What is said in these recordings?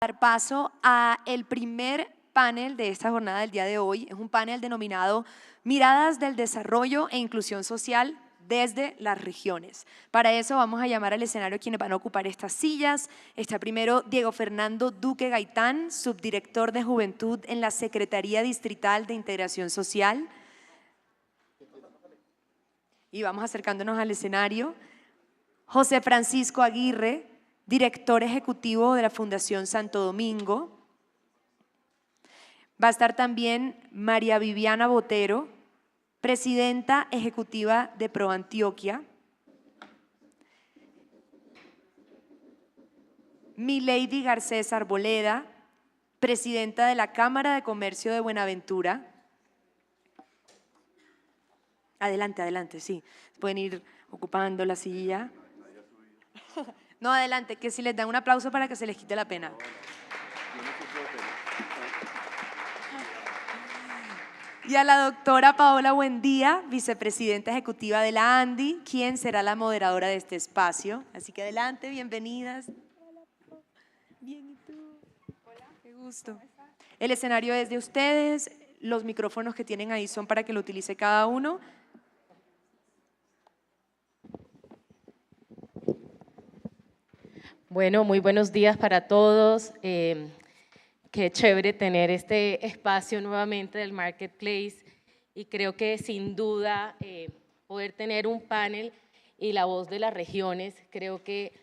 Dar paso a el primer panel de esta jornada del día de hoy. Es un panel denominado Miradas del Desarrollo e Inclusión Social desde las regiones. Para eso vamos a llamar al escenario quienes van a ocupar estas sillas. Está primero Diego Fernando Duque Gaitán, subdirector de Juventud en la Secretaría Distrital de Integración Social. Y vamos acercándonos al escenario. José Francisco Aguirre, director ejecutivo de la Fundación Santo Domingo. Va a estar también María Viviana Botero, presidenta ejecutiva de ProAntioquia. Milady Garcés Arboleda, presidenta de la Cámara de Comercio de Buenaventura. Adelante, adelante, sí. Pueden ir ocupando la silla. No, adelante, que si les dan un aplauso para que se les quite la pena. Y a la doctora Paola Buendía, vicepresidenta ejecutiva de la ANDI, quien será la moderadora de este espacio. Así que adelante, bienvenidas. Hola, bien, ¿y tú? Hola, qué gusto. El escenario es de ustedes, los micrófonos que tienen ahí son para que lo utilice cada uno. Bueno, muy buenos días para todos. Qué chévere tener este espacio nuevamente del Marketplace y creo que sin duda poder tener un panel y la voz de las regiones, creo que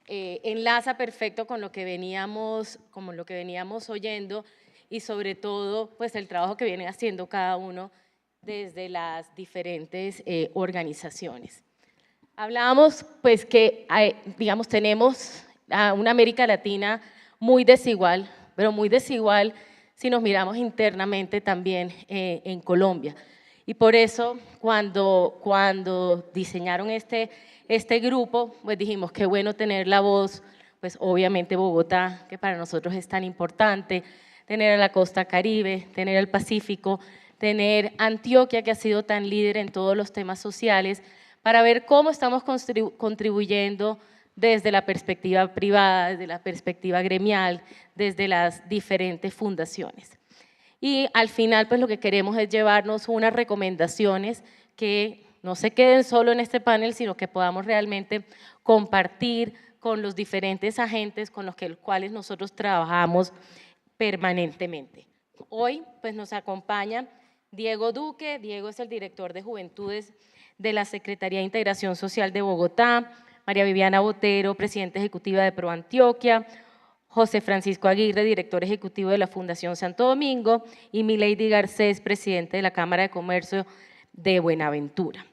enlaza perfecto con lo que veníamos oyendo y sobre todo pues el trabajo que vienen haciendo cada uno desde las diferentes organizaciones. Hablábamos pues que, digamos, tenemos a una América Latina muy desigual, pero muy desigual si nos miramos internamente también en Colombia. Y por eso cuando diseñaron este grupo, pues dijimos qué bueno tener la voz, pues obviamente Bogotá, que para nosotros es tan importante, tener a la costa Caribe, tener el Pacífico, tener Antioquia, que ha sido tan líder en todos los temas sociales, para ver cómo estamos contribuyendo desde la perspectiva privada, desde la perspectiva gremial, desde las diferentes fundaciones. Y al final, pues lo que queremos es llevarnos unas recomendaciones que no se queden solo en este panel, sino que podamos realmente compartir con los diferentes agentes con los cuales nosotros trabajamos permanentemente. Hoy, pues nos acompaña Diego Duque. Diego es el director de Juventudes de la Secretaría de Integración Social de Bogotá, María Viviana Botero, presidenta ejecutiva de ProAntioquia, José Francisco Aguirre, director ejecutivo de la Fundación Santo Domingo, y Milady Garcés, presidente de la Cámara de Comercio de Buenaventura.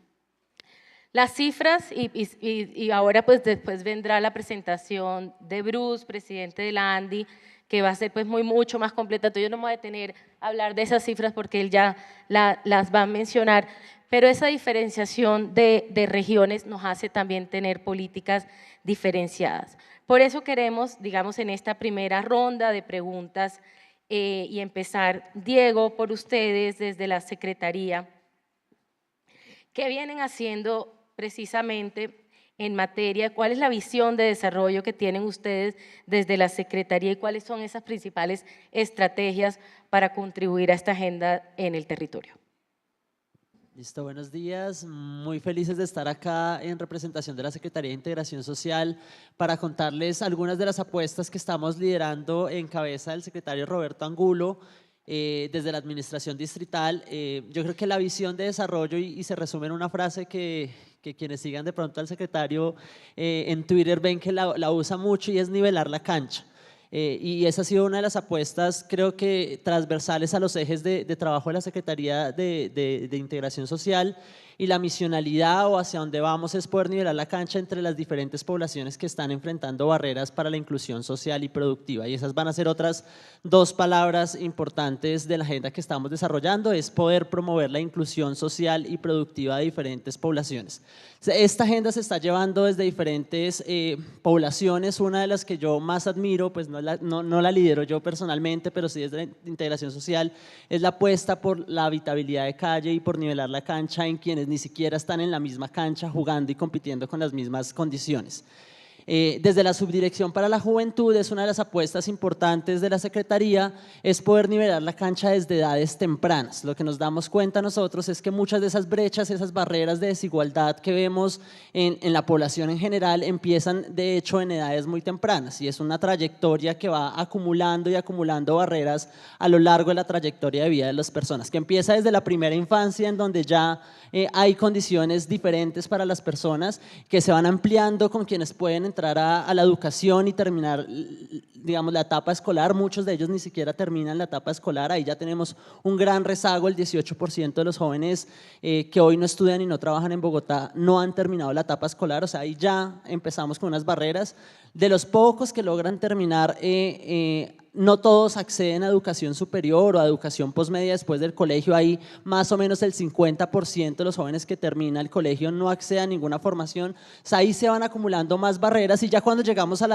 Las cifras, y ahora pues después vendrá la presentación de Bruce, presidente de la ANDI, que va a ser pues mucho más completa. Yo no me voy a detener a hablar de esas cifras porque él ya las va a mencionar, pero esa diferenciación de regiones nos hace también tener políticas diferenciadas. Por eso queremos, digamos, en esta primera ronda de preguntas y empezar, Diego, por ustedes desde la Secretaría, ¿qué vienen haciendo precisamente en materia? ¿Cuál es la visión de desarrollo que tienen ustedes desde la Secretaría y cuáles son esas principales estrategias para contribuir a esta agenda en el territorio? Listo, buenos días. Muy felices de estar acá en representación de la Secretaría de Integración Social para contarles algunas de las apuestas que estamos liderando en cabeza del secretario Roberto Angulo desde la Administración Distrital. Yo creo que la visión de desarrollo, y se resume en una frase que quienes sigan de pronto al secretario en Twitter ven que la usa mucho, y es nivelar la cancha. Y esa ha sido una de las apuestas, creo que transversales a los ejes de trabajo de la Secretaría de Integración Social, y la misionalidad o hacia dónde vamos es poder nivelar la cancha entre las diferentes poblaciones que están enfrentando barreras para la inclusión social y productiva. Y esas van a ser otras dos palabras importantes de la agenda que estamos desarrollando, es poder promover la inclusión social y productiva de diferentes poblaciones. Esta agenda se está llevando desde diferentes poblaciones. Una de las que yo más admiro, pues no la lidero yo personalmente, pero sí desde la integración social, es la apuesta por la habitabilidad de calle y por nivelar la cancha en quienes ni siquiera están en la misma cancha jugando y compitiendo con las mismas condiciones. Desde la Subdirección para la Juventud, es una de las apuestas importantes de la Secretaría, es poder nivelar la cancha desde edades tempranas. Lo que nos damos cuenta nosotros es que muchas de esas brechas, esas barreras de desigualdad que vemos en la población en general, empiezan de hecho en edades muy tempranas, y es una trayectoria que va acumulando y acumulando barreras a lo largo de la trayectoria de vida de las personas, que empieza desde la primera infancia, en donde ya hay condiciones diferentes para las personas, que se van ampliando con quienes pueden entrar a la educación y terminar, digamos, la etapa escolar. Muchos de ellos ni siquiera terminan la etapa escolar. Ahí ya tenemos un gran rezago. El 18% de los jóvenes que hoy no estudian y no trabajan en Bogotá no han terminado la etapa escolar. O sea, ahí ya empezamos con unas barreras. De los pocos que logran terminar, no todos acceden a educación superior o a educación posmedia después del colegio. Ahí más o menos el 50% de los jóvenes que terminan el colegio no acceden a ninguna formación. O sea, ahí se van acumulando más barreras, y ya cuando llegamos a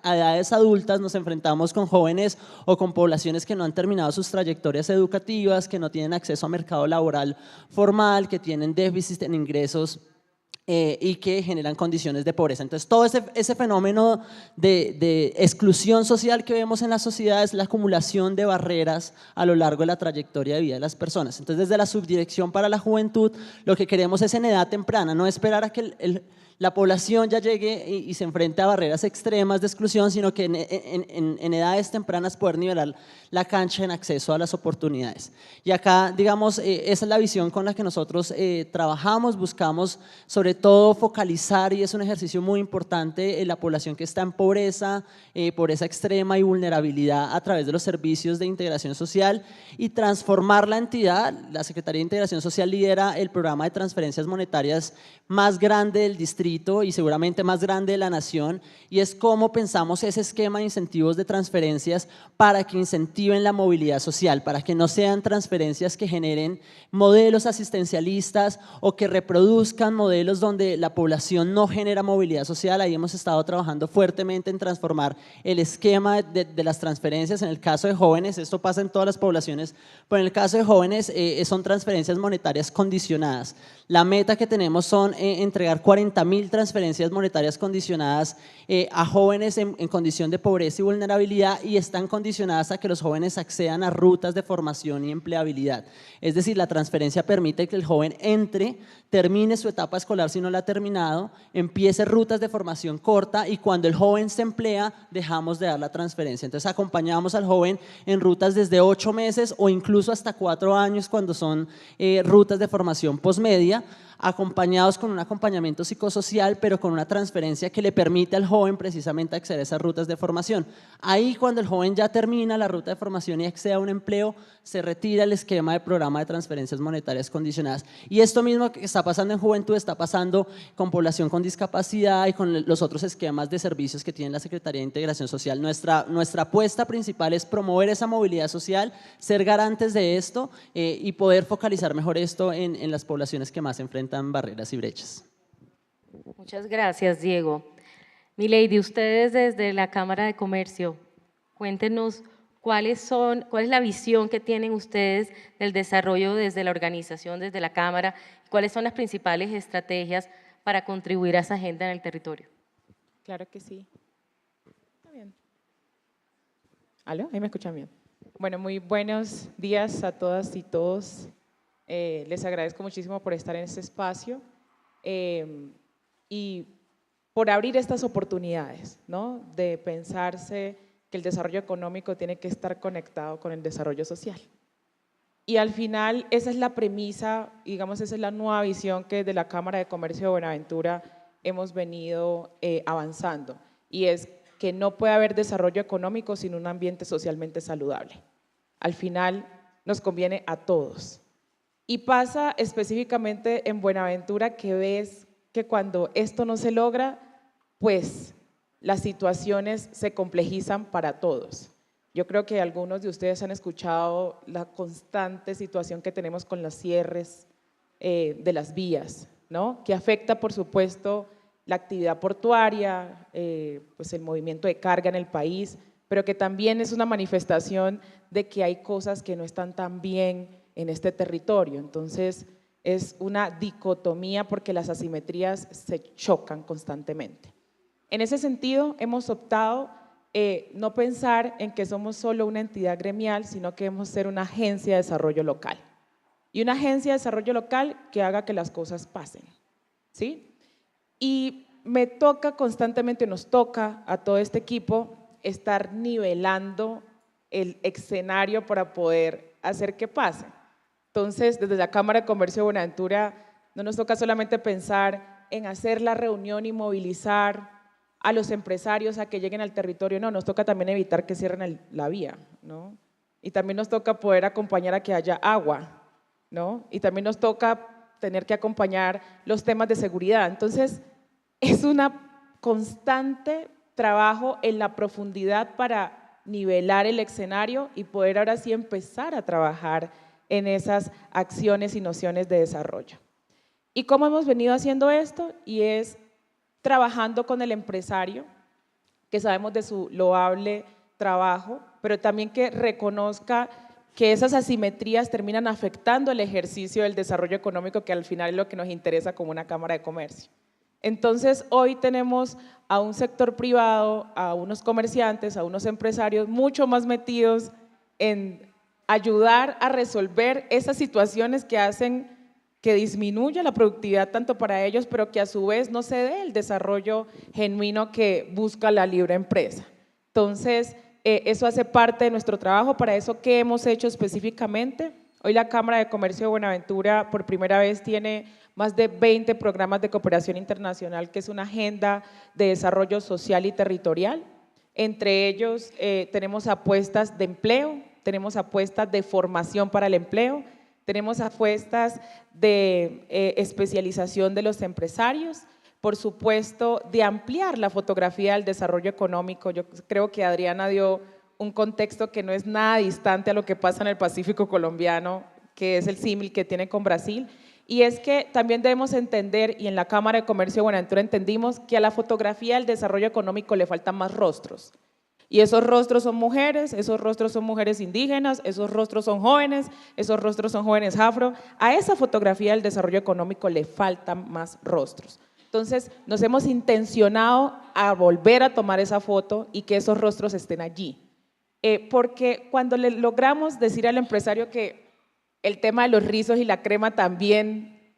edades adultas nos enfrentamos con jóvenes o con poblaciones que no han terminado sus trayectorias educativas, que no tienen acceso a mercado laboral formal, que tienen déficit en ingresos y que generan condiciones de pobreza. Entonces, todo ese fenómeno de exclusión social que vemos en la sociedad es la acumulación de barreras a lo largo de la trayectoria de vida de las personas. Entonces, desde la Subdirección para la Juventud, lo que queremos es en edad temprana, no esperar a que la población ya llegue y se enfrente a barreras extremas de exclusión, sino que en edades tempranas poder nivelar la cancha en acceso a las oportunidades. Y acá, digamos, esa es la visión con la que nosotros trabajamos, buscamos sobre todo focalizar, y es un ejercicio muy importante, en la población que está en pobreza extrema y vulnerabilidad, a través de los servicios de integración social, y transformar la entidad. La Secretaría de Integración Social lidera el programa de transferencias monetarias más grande del distrito y seguramente más grande de la nación, y es cómo pensamos ese esquema de incentivos de transferencias para que incentiven la movilidad social, para que no sean transferencias que generen modelos asistencialistas o que reproduzcan modelos donde la población no genera movilidad social. Ahí hemos estado trabajando fuertemente en transformar el esquema de las transferencias. En el caso de jóvenes, esto pasa en todas las poblaciones, pero en el caso de jóvenes son transferencias monetarias condicionadas. La meta que tenemos son entregar 40.000 transferencias monetarias condicionadas a jóvenes en condición de pobreza y vulnerabilidad, y están condicionadas a que los jóvenes accedan a rutas de formación y empleabilidad. Es decir, la transferencia permite que el joven entre, termine su etapa escolar si no la ha terminado, empiece rutas de formación corta, y cuando el joven se emplea dejamos de dar la transferencia. Entonces acompañamos al joven en rutas desde 8 meses o incluso hasta 4 años cuando son rutas de formación posmedia, acompañados con un acompañamiento psicosocial, pero con una transferencia que le permite al joven precisamente acceder a esas rutas de formación. Ahí, cuando el joven ya termina la ruta de formación y accede a un empleo, se retira el esquema de programa de transferencias monetarias condicionadas. Y esto mismo que está pasando en juventud está pasando con población con discapacidad y con los otros esquemas de servicios que tiene la Secretaría de Integración Social. Nuestra apuesta principal es promover esa movilidad social, ser garantes de esto y poder focalizar mejor esto en las poblaciones que más enfrentan barreras y brechas. Muchas gracias, Diego. Milady, ustedes desde la Cámara de Comercio, cuéntenos cuál es la visión que tienen ustedes del desarrollo desde la organización, desde la Cámara, cuáles son las principales estrategias para contribuir a esa agenda en el territorio. Claro que sí. Está bien. ¿Aló? ¿Ahí me escuchan bien? Bueno, muy buenos días a todas y todos. Les agradezco muchísimo por estar en este espacio y por abrir estas oportunidades, ¿no? De pensarse que el desarrollo económico tiene que estar conectado con el desarrollo social. Y al final esa es la premisa, digamos, esa es la nueva visión que desde la Cámara de Comercio de Buenaventura hemos venido avanzando, y es que no puede haber desarrollo económico sin un ambiente socialmente saludable. Al final nos conviene a todos. Y pasa específicamente en Buenaventura que ves que cuando esto no se logra, pues las situaciones se complejizan para todos. Yo creo que algunos de ustedes han escuchado la constante situación que tenemos con los cierres de las vías, ¿no? Que afecta, por supuesto, la actividad portuaria, pues el movimiento de carga en el país, pero que también es una manifestación de que hay cosas que no están tan bien en este territorio. Entonces es una dicotomía porque las asimetrías se chocan constantemente. En ese sentido, hemos optado no pensar en que somos solo una entidad gremial, sino que debemos ser una agencia de desarrollo local. Y una agencia de desarrollo local que haga que las cosas pasen, ¿sí? Y me toca constantemente, nos toca a todo este equipo estar nivelando el escenario para poder hacer que pase. Entonces, desde la Cámara de Comercio de Buenaventura, no nos toca solamente pensar en hacer la reunión y movilizar a los empresarios a que lleguen al territorio, no, nos toca también evitar que cierren la vía, ¿no? Y también nos toca poder acompañar a que haya agua, ¿no? Y también nos toca tener que acompañar los temas de seguridad. Entonces, es una constante trabajo en la profundidad para nivelar el escenario y poder ahora sí empezar a trabajar en esas acciones y nociones de desarrollo. ¿Y cómo hemos venido haciendo esto? Y es trabajando con el empresario, que sabemos de su loable trabajo, pero también que reconozca que esas asimetrías terminan afectando el ejercicio del desarrollo económico, que al final es lo que nos interesa como una Cámara de Comercio. Entonces, hoy tenemos a un sector privado, a unos comerciantes, a unos empresarios mucho más metidos en ayudar a resolver esas situaciones que hacen que disminuya la productividad tanto para ellos, pero que a su vez no se dé el desarrollo genuino que busca la libre empresa. Entonces, eso hace parte de nuestro trabajo. Para eso, ¿qué hemos hecho específicamente? Hoy la Cámara de Comercio de Buenaventura por primera vez tiene más de 20 programas de cooperación internacional, que es una agenda de desarrollo social y territorial. Entre ellos tenemos apuestas de empleo, tenemos apuestas de formación para el empleo, tenemos apuestas de especialización de los empresarios, por supuesto, de ampliar la fotografía del desarrollo económico. Yo creo que Adriana dio un contexto que no es nada distante a lo que pasa en el Pacífico colombiano, que es el símil que tiene con Brasil. Y es que también debemos entender, y en la Cámara de Comercio de Buenaventura entendimos, que a la fotografía del desarrollo económico le faltan más rostros. Y esos rostros son mujeres, esos rostros son mujeres indígenas, esos rostros son jóvenes, esos rostros son jóvenes afro. A esa fotografía del desarrollo económico le faltan más rostros. Entonces, nos hemos intencionado a volver a tomar esa foto y que esos rostros estén allí. Porque cuando le logramos decir al empresario que el tema de los rizos y la crema también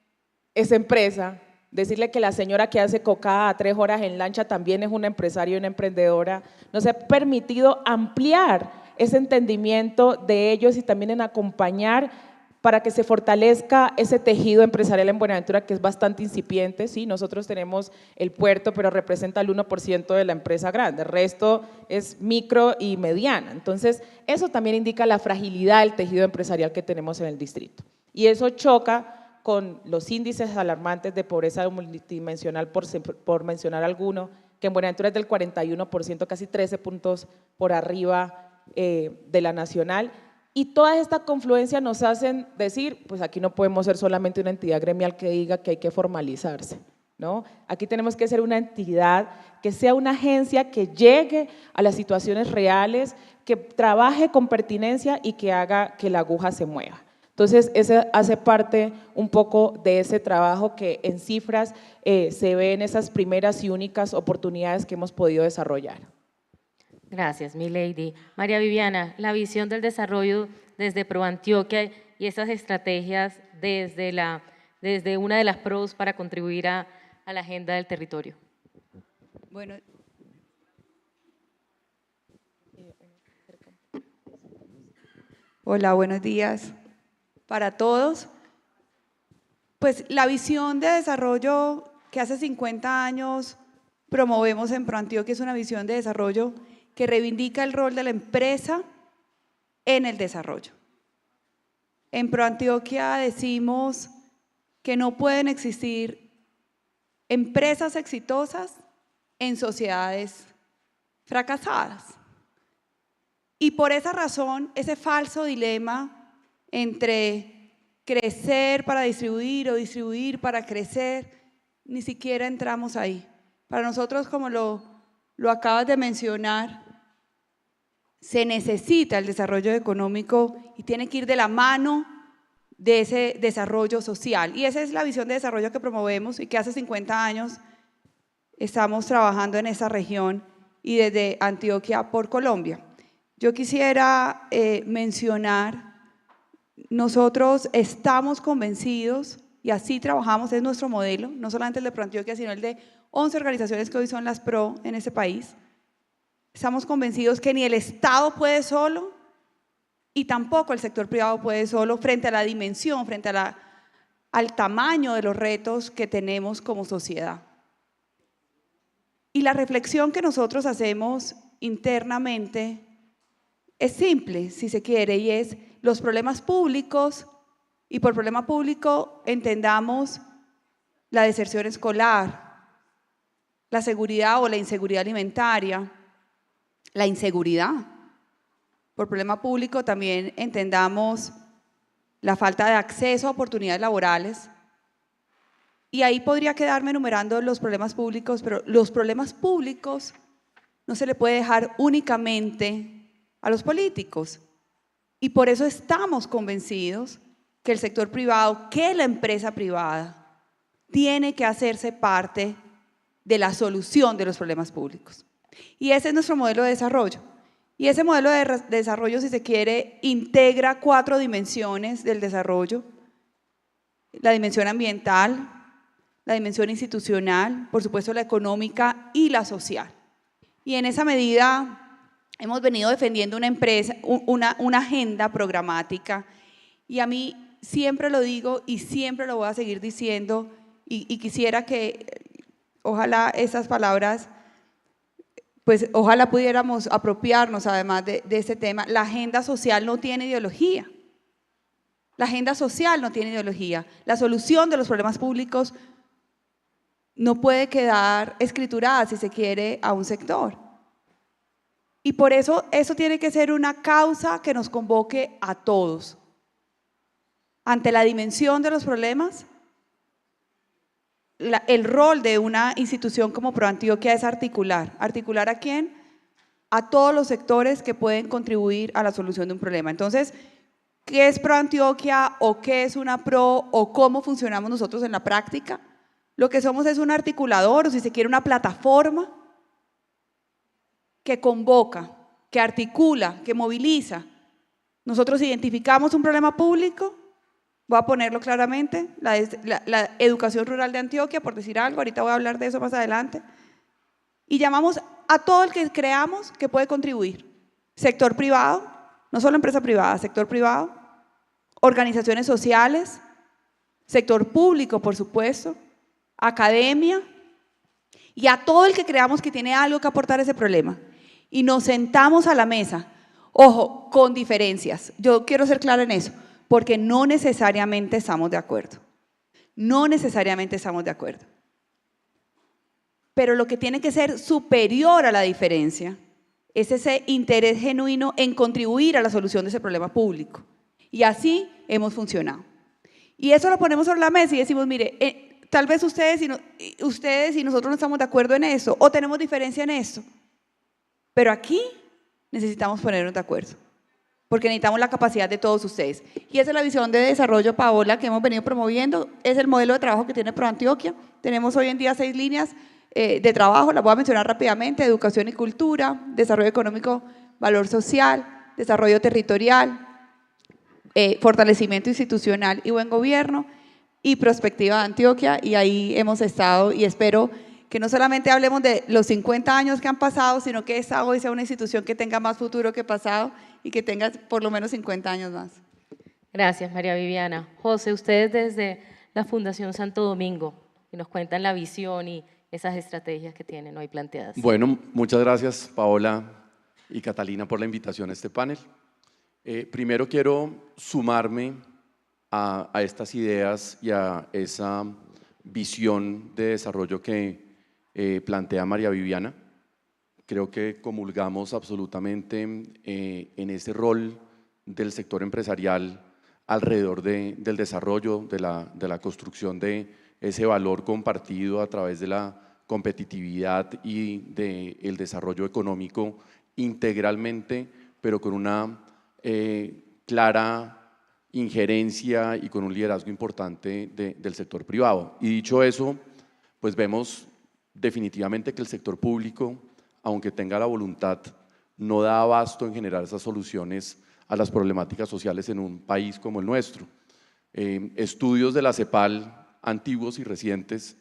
es empresa, decirle que la señora que hace cocada a 3 horas en lancha también es una empresaria y una emprendedora, nos ha permitido ampliar ese entendimiento de ellos y también en acompañar para que se fortalezca ese tejido empresarial en Buenaventura, que es bastante incipiente. Sí, nosotros tenemos el puerto, pero representa el 1% de la empresa grande, el resto es micro y mediana. Entonces, eso también indica la fragilidad del tejido empresarial que tenemos en el distrito. Y eso choca con los índices alarmantes de pobreza multidimensional, por mencionar alguno, que en Buenaventura es del 41%, casi 13 puntos por arriba de la nacional. Y todas estas confluencias nos hacen decir, pues aquí no podemos ser solamente una entidad gremial que diga que hay que formalizarse, ¿no? Aquí tenemos que ser una entidad que sea una agencia que llegue a las situaciones reales, que trabaje con pertinencia y que haga que la aguja se mueva. Entonces, ese hace parte un poco de ese trabajo que en cifras se ve en esas primeras y únicas oportunidades que hemos podido desarrollar. Gracias, mi lady. María Viviana, la visión del desarrollo desde ProAntioquia y esas estrategias desde una de las pros para contribuir a la agenda del territorio. Bueno, hola, buenos días para todos. Pues la visión de desarrollo que hace 50 años promovemos en ProAntioquia es una visión de desarrollo que reivindica el rol de la empresa en el desarrollo. En ProAntioquia decimos que no pueden existir empresas exitosas en sociedades fracasadas. Y por esa razón, ese falso dilema entre crecer para distribuir o distribuir para crecer, ni siquiera entramos ahí. Para nosotros, como lo acabas de mencionar, se necesita el desarrollo económico y tiene que ir de la mano de ese desarrollo social. Y esa es la visión de desarrollo que promovemos y que hace 50 años estamos trabajando en esa región y desde Antioquia por Colombia. Yo quisiera mencionar, nosotros estamos convencidos, y así trabajamos, es nuestro modelo, no solamente el de ProAntioquia, sino el de 11 organizaciones que hoy son las PRO en ese país. Estamos convencidos que ni el Estado puede solo y tampoco el sector privado puede solo frente a la dimensión, frente a al tamaño de los retos que tenemos como sociedad. Y la reflexión que nosotros hacemos internamente es simple, si se quiere, y es los problemas públicos, y por problema público entendamos la deserción escolar, la seguridad o la inseguridad alimentaria, la inseguridad. Por problema público también entendamos la falta de acceso a oportunidades laborales. Y ahí podría quedarme enumerando los problemas públicos, pero los problemas públicos no se le puede dejar únicamente a los políticos. Y por eso estamos convencidos que el sector privado, que la empresa privada, tiene que hacerse parte de la solución de los problemas públicos. Y ese es nuestro modelo de desarrollo. Y ese modelo de desarrollo, si se quiere, integra 4 dimensiones del desarrollo: la dimensión ambiental, la dimensión institucional, por supuesto la económica y la social. Y en esa medida hemos venido defendiendo una agenda programática, y a mí siempre lo digo y siempre lo voy a seguir diciendo, y quisiera que ojalá esas palabras, pues ojalá pudiéramos apropiarnos además de este tema. La agenda social no tiene ideología. La agenda social no tiene ideología. La solución de los problemas públicos no puede quedar escriturada, si se quiere, a un sector. Y por eso tiene que ser una causa que nos convoque a todos. Ante la dimensión de los problemas, el rol de una institución como ProAntioquia es articular. ¿Articular a quién? A todos los sectores que pueden contribuir a la solución de un problema. Entonces, ¿qué es ProAntioquia o qué es una PRO o cómo funcionamos nosotros en la práctica? Lo que somos es un articulador, o si se quiere, una plataforma que convoca, que articula, que moviliza. Nosotros identificamos un problema público. Voy a ponerlo claramente, la educación rural de Antioquia, por decir algo, ahorita voy a hablar de eso más adelante, y llamamos a todo el que creamos que puede contribuir. Sector privado, no solo empresa privada, sector privado, organizaciones sociales, sector público, por supuesto, academia, y a todo el que creamos que tiene algo que aportar a ese problema. Y nos sentamos a la mesa, ojo, con diferencias, yo quiero ser clara en eso, porque no necesariamente estamos de acuerdo. No necesariamente estamos de acuerdo. Pero lo que tiene que ser superior a la diferencia es ese interés genuino en contribuir a la solución de ese problema público. Y así hemos funcionado. Y eso lo ponemos sobre la mesa y decimos, mire, tal vez ustedes y nosotros no estamos de acuerdo en eso, o tenemos diferencia en eso. Pero aquí necesitamos ponernos de acuerdo, porque necesitamos la capacidad de todos ustedes. Y esa es la visión de desarrollo, Paola, que hemos venido promoviendo, es el modelo de trabajo que tiene ProAntioquia. Tenemos hoy en día 6 líneas de trabajo, las voy a mencionar rápidamente: educación y cultura, desarrollo económico, valor social, desarrollo territorial, fortalecimiento institucional y buen gobierno, y prospectiva de Antioquia, y ahí hemos estado, y espero que no solamente hablemos de los 50 años que han pasado, sino que esta hoy sea una institución que tenga más futuro que pasado y que tenga por lo menos 50 años más. Gracias, María Viviana. José, ustedes desde la Fundación Santo Domingo, y nos cuentan la visión y esas estrategias que tienen hoy planteadas. Bueno, muchas gracias, Paola y Catalina, por la invitación a este panel. Primero quiero sumarme a estas ideas y a esa visión de desarrollo que plantea María Viviana. Creo que comulgamos absolutamente en ese rol del sector empresarial alrededor del desarrollo, de la construcción de ese valor compartido a través de la competitividad y del desarrollo económico integralmente, pero con una clara injerencia y con un liderazgo importante del sector privado. Y dicho eso, pues vemos definitivamente que el sector público, aunque tenga la voluntad, no da abasto en generar esas soluciones a las problemáticas sociales en un país como el nuestro. Estudios de la CEPAL antiguos y recientes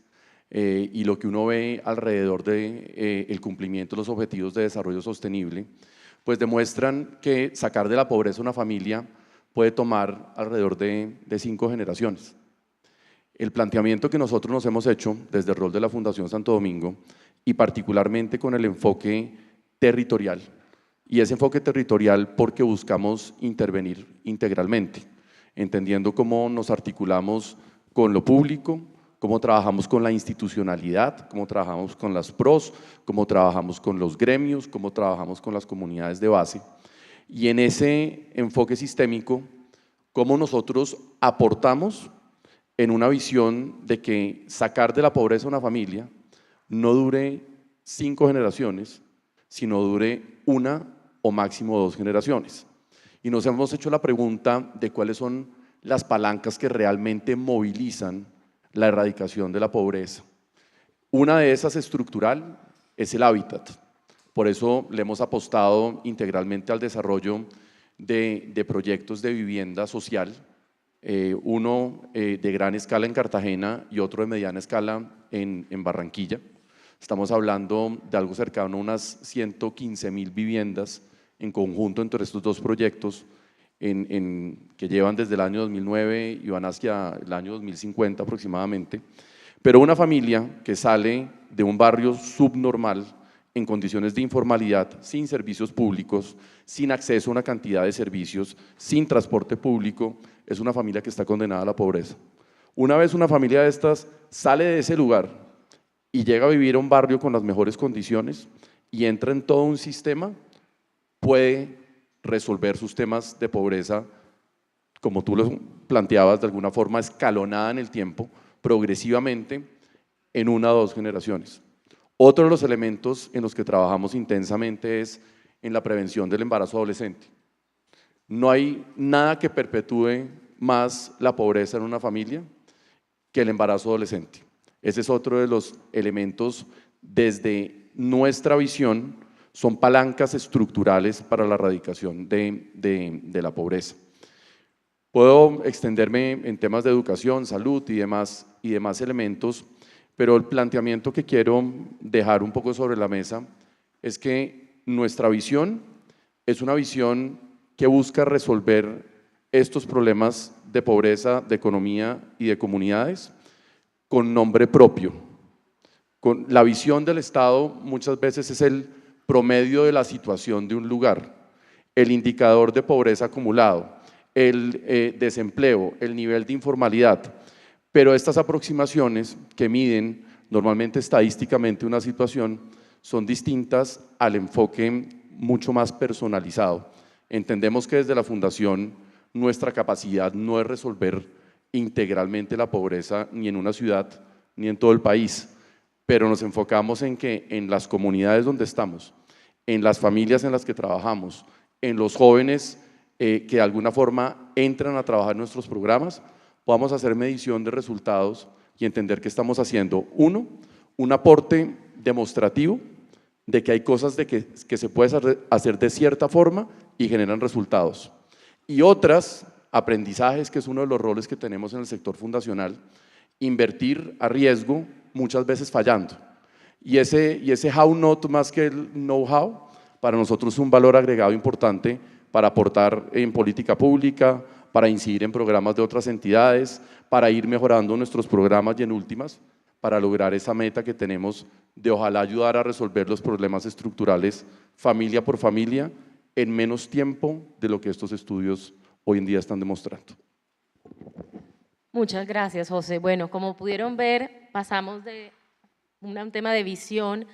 y lo que uno ve alrededor de el cumplimiento de los objetivos de desarrollo sostenible, pues demuestran que sacar de la pobreza una familia puede tomar alrededor de 5 generaciones. El planteamiento que nosotros nos hemos hecho desde el rol de la Fundación Santo Domingo y particularmente con el enfoque territorial, y ese enfoque territorial porque buscamos intervenir integralmente, entendiendo cómo nos articulamos con lo público, cómo trabajamos con la institucionalidad, cómo trabajamos con las PROs, cómo trabajamos con los gremios, cómo trabajamos con las comunidades de base. Y en ese enfoque sistémico, cómo nosotros aportamos en una visión de que sacar de la pobreza a una familia no dure 5 generaciones, sino dure 1 o máximo 2 generaciones. Y nos hemos hecho la pregunta de cuáles son las palancas que realmente movilizan la erradicación de la pobreza. Una de esas estructural es el hábitat. Por eso le hemos apostado integralmente al desarrollo de proyectos de vivienda social, uno de gran escala en Cartagena y otro de mediana escala en Barranquilla. Estamos hablando de algo cercano a unas 115.000 viviendas en conjunto entre estos 2 proyectos que llevan desde el año 2009 y van hacia el año 2050 aproximadamente. Pero una familia que sale de un barrio subnormal en condiciones de informalidad, sin servicios públicos, sin acceso a una cantidad de servicios, sin transporte público, es una familia que está condenada a la pobreza. Una vez una familia de estas sale de ese lugar y llega a vivir a un barrio con las mejores condiciones y entra en todo un sistema, puede resolver sus temas de pobreza, como tú lo planteabas, de alguna forma escalonada en el tiempo, progresivamente, en 1 o 2 generaciones. Otro de los elementos en los que trabajamos intensamente es en la prevención del embarazo adolescente. No hay nada que perpetúe más la pobreza en una familia que el embarazo adolescente. Ese es otro de los elementos desde nuestra visión, son palancas estructurales para la erradicación de la pobreza. Puedo extenderme en temas de educación, salud y demás elementos, pero el planteamiento que quiero dejar un poco sobre la mesa es que nuestra visión es una visión que busca resolver estos problemas de pobreza, de economía y de comunidades con nombre propio. Con la visión del Estado muchas veces es el promedio de la situación de un lugar, el indicador de pobreza acumulado, el desempleo, el nivel de informalidad, pero estas aproximaciones que miden normalmente estadísticamente una situación son distintas al enfoque mucho más personalizado. Entendemos que desde la Fundación nuestra capacidad no es resolver integralmente la pobreza ni en una ciudad ni en todo el país, pero nos enfocamos en que en las comunidades donde estamos, en las familias en las que trabajamos, en los jóvenes que de alguna forma entran a trabajar en nuestros programas, podamos hacer medición de resultados y entender que estamos haciendo, un aporte demostrativo de que hay cosas que se puede hacer de cierta forma y generan resultados. Y otras, aprendizajes, que es uno de los roles que tenemos en el sector fundacional, invertir a riesgo, muchas veces fallando. Y ese how not más que el know-how, para nosotros es un valor agregado importante para aportar en política pública, para incidir en programas de otras entidades, para ir mejorando nuestros programas y en últimas, para lograr esa meta que tenemos de ojalá ayudar a resolver los problemas estructurales familia por familia en menos tiempo de lo que estos estudios hoy en día están demostrando. Muchas gracias, José. Bueno, como pudieron ver, pasamos de un tema de visión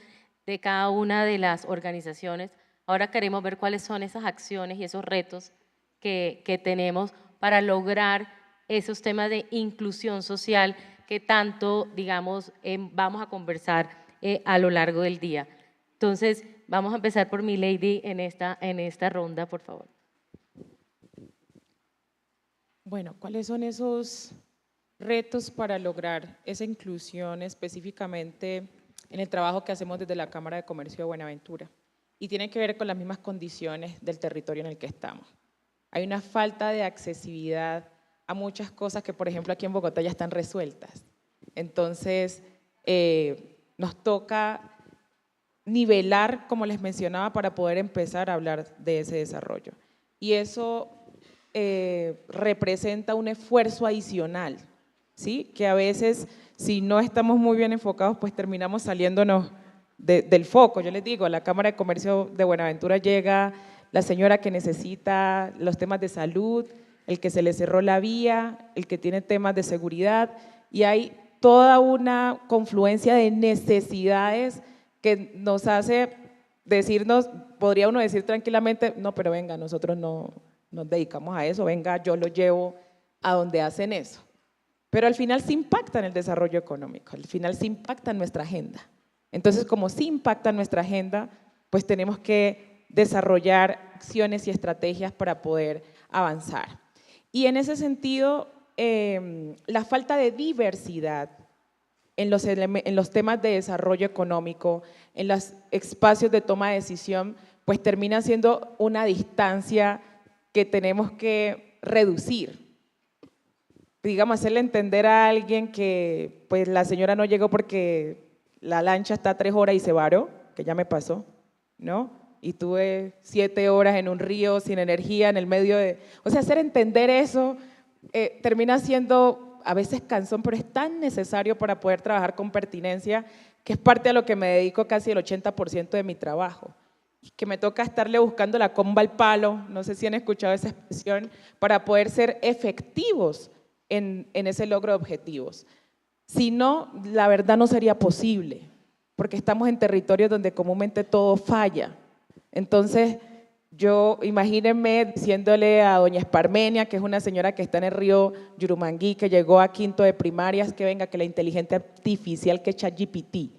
de cada una de las organizaciones. Ahora queremos ver cuáles son esas acciones y esos retos que tenemos para lograr esos temas de inclusión social que tanto, digamos, vamos a conversar a lo largo del día. Entonces, vamos a empezar por Milady en esta ronda, por favor. Bueno, ¿cuáles son esos retos para lograr esa inclusión específicamente en el trabajo que hacemos desde la Cámara de Comercio de Buenaventura y tiene que ver con las mismas condiciones del territorio en el que estamos. Hay una falta de accesibilidad a muchas cosas que, por ejemplo, aquí en Bogotá ya están resueltas. Entonces, nos toca nivelar, como les mencionaba, para poder empezar a hablar de ese desarrollo. Y eso representa un esfuerzo adicional, ¿sí? Que a veces, si no estamos muy bien enfocados, pues terminamos saliéndonos del foco. Yo les digo, a la Cámara de Comercio de Buenaventura llega la señora que necesita los temas de salud, el que se le cerró la vía, el que tiene temas de seguridad, y hay toda una confluencia de necesidades que nos hace decirnos, podría uno decir tranquilamente, no, pero venga, nosotros no nos dedicamos a eso, venga, yo lo llevo a donde hacen eso. Pero al final sí impacta en el desarrollo económico, al final sí impacta en nuestra agenda. Entonces, como sí impacta en nuestra agenda, pues tenemos que desarrollar acciones y estrategias para poder avanzar. Y en ese sentido, la falta de diversidad en los temas de desarrollo económico, en los espacios de toma de decisión, pues termina siendo una distancia que tenemos que reducir. Digamos, hacerle entender a alguien que pues la señora no llegó porque la lancha está 3 horas y se varó, que ya me pasó, ¿no? Y tuve 7 horas en un río sin energía en el medio de… O sea, hacer entender eso termina siendo a veces cansón, pero es tan necesario para poder trabajar con pertinencia, que es parte a lo que me dedico casi el 80% de mi trabajo. Que me toca estarle buscando la comba al palo, no sé si han escuchado esa expresión, para poder ser efectivos en ese logro de objetivos. Si no, la verdad no sería posible, porque estamos en territorios donde comúnmente todo falla. Entonces, imagínense diciéndole a doña Esparmenia, que es una señora que está en el río Yurumangui, que llegó a 5º de primarias, que venga, que la inteligencia artificial que es ChatGPT.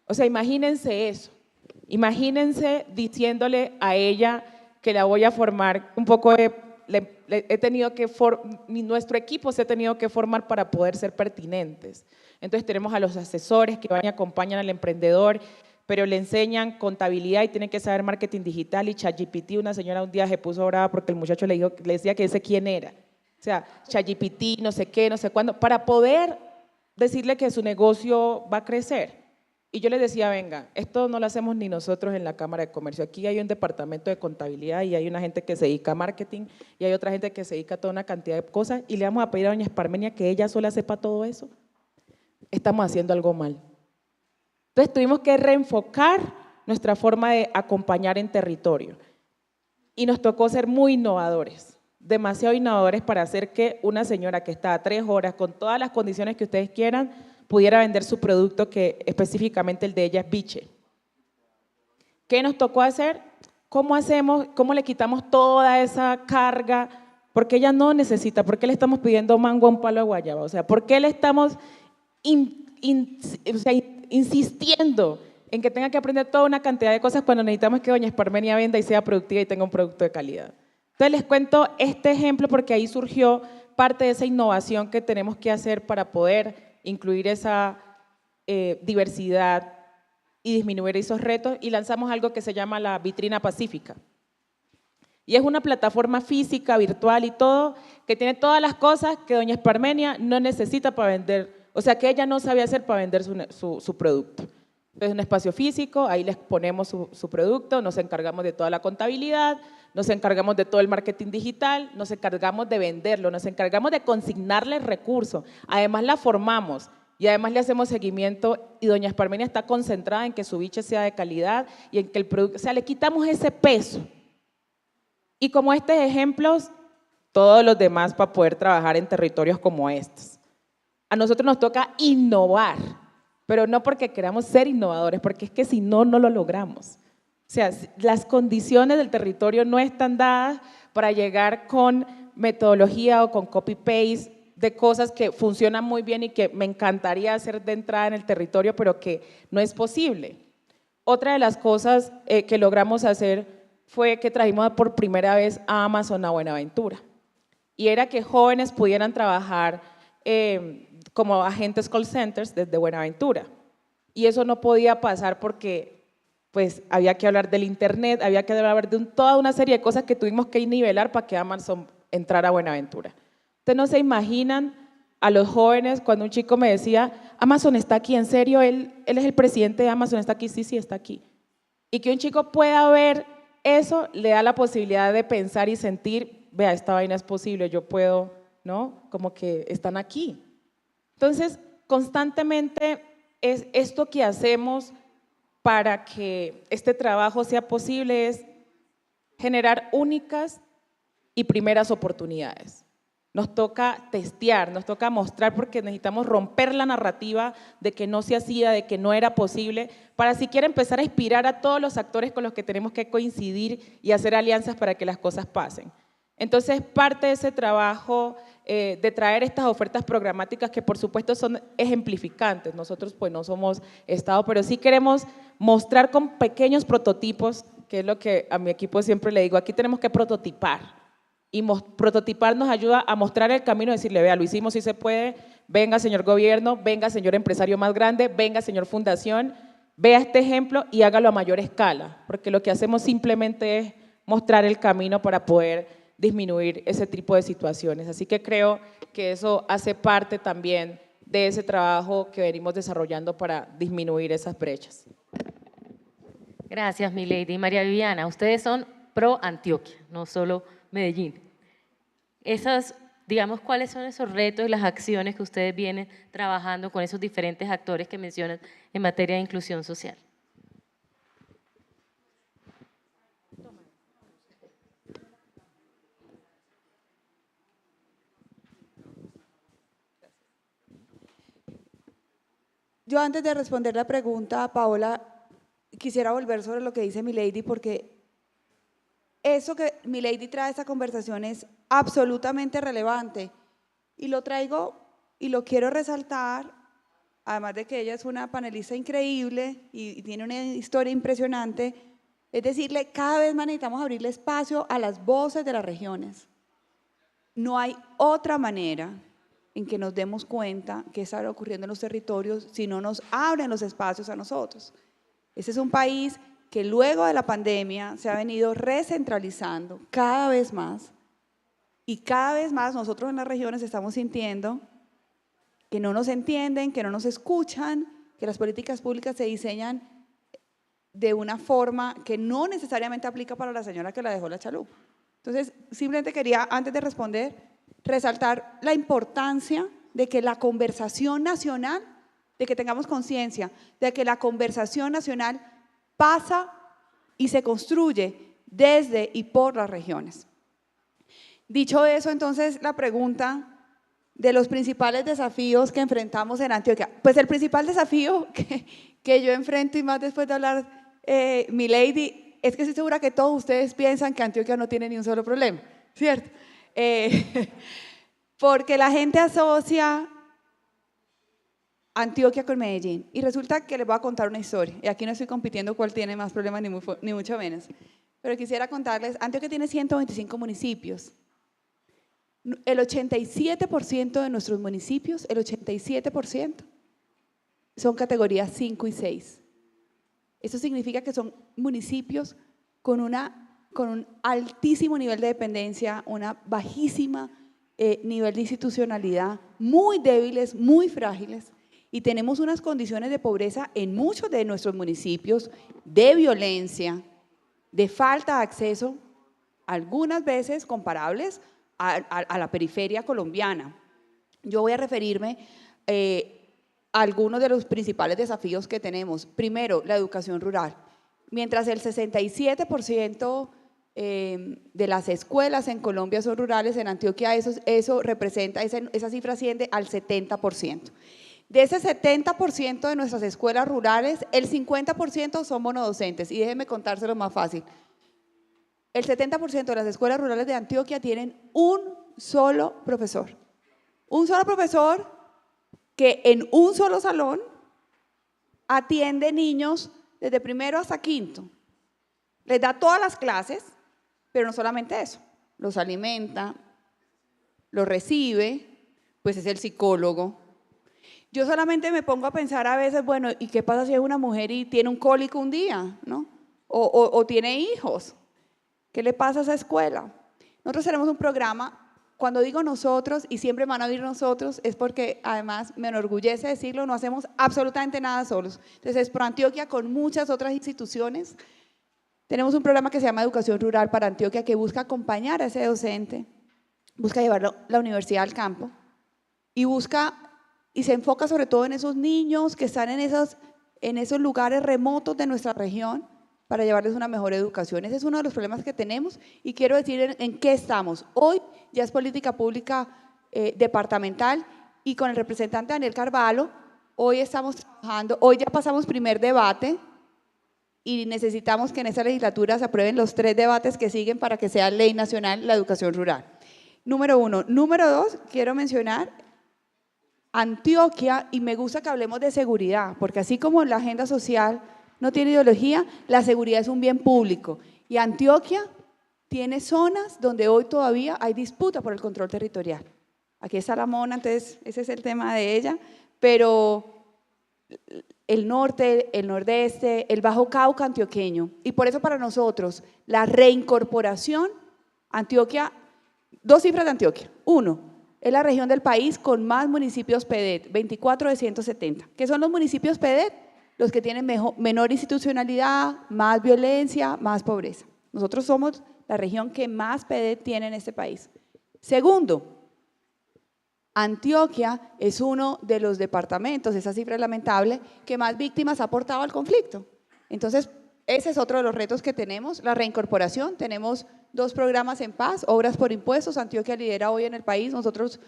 O sea, imagínense eso. Imagínense diciéndole a ella que la voy a formar un poco nuestro equipo se ha tenido que formar para poder ser pertinentes. Entonces tenemos a los asesores que van y acompañan al emprendedor, pero le enseñan contabilidad y tienen que saber marketing digital y ChatGPT. Una señora un día se puso brava porque el muchacho le decía que ese quién era. O sea, ChatGPT, no sé qué, no sé cuándo, para poder decirle que su negocio va a crecer. Y yo les decía, venga, esto no lo hacemos ni nosotros en la Cámara de Comercio. Aquí hay un departamento de contabilidad y hay una gente que se dedica a marketing y hay otra gente que se dedica a toda una cantidad de cosas y le vamos a pedir a doña Esparmenia que ella sola sepa todo eso. Estamos haciendo algo mal. Entonces tuvimos que reenfocar nuestra forma de acompañar en territorio y nos tocó ser muy innovadores, demasiado innovadores para hacer que una señora que está a 3 horas con todas las condiciones que ustedes quieran pudiera vender su producto, que específicamente el de ella es biche. ¿Qué nos tocó hacer? ¿Cómo hacemos? ¿Cómo le quitamos toda esa carga? Porque ella no necesita. ¿Por qué le estamos pidiendo mango a un palo de guayaba? O sea, ¿por qué le estamos insistiendo en que tenga que aprender toda una cantidad de cosas cuando necesitamos que doña Esparmenia venda y sea productiva y tenga un producto de calidad? Entonces les cuento este ejemplo porque ahí surgió parte de esa innovación que tenemos que hacer para poder incluir esa diversidad y disminuir esos retos, y lanzamos algo que se llama la Vitrina Pacífica. Y es una plataforma física, virtual y todo, que tiene todas las cosas que doña Esparmenia no necesita para vender, o sea, que ella no sabe hacer para vender su producto. Entonces, un espacio físico, ahí les ponemos su producto, nos encargamos de toda la contabilidad, nos encargamos de todo el marketing digital, nos encargamos de venderlo, nos encargamos de consignarle recursos, además la formamos y además le hacemos seguimiento y doña Esparmenia está concentrada en que su biche sea de calidad y en que el producto, o sea, le quitamos ese peso. Y como estos ejemplos, todos los demás para poder trabajar en territorios como estos. A nosotros nos toca innovar, pero no porque queramos ser innovadores, porque es que si no, no lo logramos. O sea, las condiciones del territorio no están dadas para llegar con metodología o con copy-paste de cosas que funcionan muy bien y que me encantaría hacer de entrada en el territorio, pero que no es posible. Otra de las cosas que logramos hacer fue que trajimos por primera vez a Amazon a Buenaventura. Y era que jóvenes pudieran trabajar como agentes call centers desde Buenaventura. Y eso no podía pasar porque pues había que hablar del internet, había que hablar de toda una serie de cosas que tuvimos que nivelar para que Amazon entrara a Buenaventura. Ustedes no se imaginan a los jóvenes cuando un chico me decía, Amazon está aquí, ¿en serio? Él es el presidente de Amazon, ¿está aquí? Sí, sí, está aquí. Y que un chico pueda ver eso, le da la posibilidad de pensar y sentir, vea, esta vaina es posible, yo puedo, ¿no? Como que están aquí. Entonces, constantemente es esto que hacemos para que este trabajo sea posible es generar únicas y primeras oportunidades. Nos toca testear, nos toca mostrar porque necesitamos romper la narrativa de que no se hacía, de que no era posible, para siquiera empezar a inspirar a todos los actores con los que tenemos que coincidir y hacer alianzas para que las cosas pasen. Entonces, parte de ese trabajo de traer estas ofertas programáticas que por supuesto son ejemplificantes, nosotros pues no somos Estado, pero sí queremos mostrar con pequeños prototipos, que es lo que a mi equipo siempre le digo, aquí tenemos que prototipar. Y prototipar nos ayuda a mostrar el camino, decirle, vea, lo hicimos, sí se puede, venga señor gobierno, venga señor empresario más grande, venga señor fundación, vea este ejemplo y hágalo a mayor escala, porque lo que hacemos simplemente es mostrar el camino para poder disminuir ese tipo de situaciones. Así que creo que eso hace parte también de ese trabajo que venimos desarrollando para disminuir esas brechas. Gracias, Milady. María Viviana, ustedes son pro Antioquia, no solo Medellín. Digamos, ¿cuáles son esos retos y las acciones que ustedes vienen trabajando con esos diferentes actores que mencionan en materia de inclusión social? Yo antes de responder la pregunta, Paola, quisiera volver sobre lo que dice Milady, porque eso que Milady trae a esta conversación es absolutamente relevante y lo traigo y lo quiero resaltar, además de que ella es una panelista increíble y tiene una historia impresionante, es decirle, cada vez más necesitamos abrirle espacio a las voces de las regiones. No hay otra manera en que nos demos cuenta que está ocurriendo en los territorios si no nos abren los espacios a nosotros. Este es un país que luego de la pandemia se ha venido recentralizando cada vez más y cada vez más nosotros en las regiones estamos sintiendo que no nos entienden, que no nos escuchan, que las políticas públicas se diseñan de una forma que no necesariamente aplica para la señora que la dejó la chalupa. Entonces, simplemente quería, antes de responder, resaltar la importancia de que la conversación nacional, de que tengamos conciencia, de que la conversación nacional pasa y se construye desde y por las regiones. Dicho eso, entonces, la pregunta de los principales desafíos que enfrentamos en Antioquia. Pues el principal desafío que yo enfrento, y más después de hablar Milady, es que estoy segura que todos ustedes piensan que Antioquia no tiene ni un solo problema, ¿cierto? Porque la gente asocia Antioquia con Medellín y resulta que les voy a contar una historia y aquí no estoy compitiendo cuál tiene más problemas ni mucho menos, pero quisiera contarles, Antioquia tiene 125 municipios, el 87% de nuestros municipios, el 87% son categorías 5 y 6. Eso significa que son municipios con un altísimo nivel de dependencia, una bajísima nivel de institucionalidad, muy débiles, muy frágiles, y tenemos unas condiciones de pobreza en muchos de nuestros municipios, de violencia, de falta de acceso, algunas veces comparables a la periferia colombiana. Yo voy a referirme a algunos de los principales desafíos que tenemos. Primero, la educación rural. Mientras el 67% de las escuelas en Colombia son rurales, en Antioquia eso representa, esa cifra asciende al 70%. De ese 70% de nuestras escuelas rurales, el 50% son monodocentes. Y déjenme contárselo más fácil. El 70% de las escuelas rurales de Antioquia tienen un solo profesor. Un solo profesor que en un solo salón atiende niños desde primero hasta quinto. Les da todas las clases, pero no solamente eso. Los alimenta, los recibe, pues es el psicólogo. Yo solamente me pongo a pensar a veces, bueno, ¿y qué pasa si es una mujer y tiene un cólico un día, ¿no? O tiene hijos? ¿Qué le pasa a esa escuela? Nosotros tenemos un programa, cuando digo nosotros, y siempre van a oír nosotros, es porque además me enorgullece decirlo, no hacemos absolutamente nada solos. Entonces, ProAntioquia con muchas otras instituciones, tenemos un programa que se llama Educación Rural para Antioquia que busca acompañar a ese docente, busca llevarlo la universidad al campo y se enfoca sobre todo en esos niños que están en esos lugares remotos de nuestra región para llevarles una mejor educación. Ese es uno de los problemas que tenemos y quiero decir en qué estamos. Hoy ya es política pública departamental y con el representante Daniel Carvalho, hoy estamos trabajando, hoy ya pasamos primer debate y necesitamos que en esta legislatura se aprueben los 3 debates que siguen para que sea ley nacional la educación rural. Número 1. Número 2, quiero mencionar Antioquia, y me gusta que hablemos de seguridad, porque así como la agenda social no tiene ideología, la seguridad es un bien público. Y Antioquia tiene zonas donde hoy todavía hay disputa por el control territorial. Aquí está la Mona, entonces ese es el tema de ella, pero el norte, el nordeste, el Bajo Cauca antioqueño. Y por eso para nosotros la reincorporación, Antioquia, 2 cifras de Antioquia. 1, es la región del país con más municipios PEDET, 24 de 170. ¿Qué son los municipios PEDET? Los que tienen menor institucionalidad, más violencia, más pobreza. Nosotros somos la región que más PEDET tiene en este país. Segundo, Antioquia es uno de los departamentos, esa cifra es lamentable, que más víctimas ha aportado al conflicto. Entonces, ese es otro de los retos que tenemos, la reincorporación. Tenemos 2 programas en paz, obras por impuestos. Antioquia lidera hoy en el país. Nosotros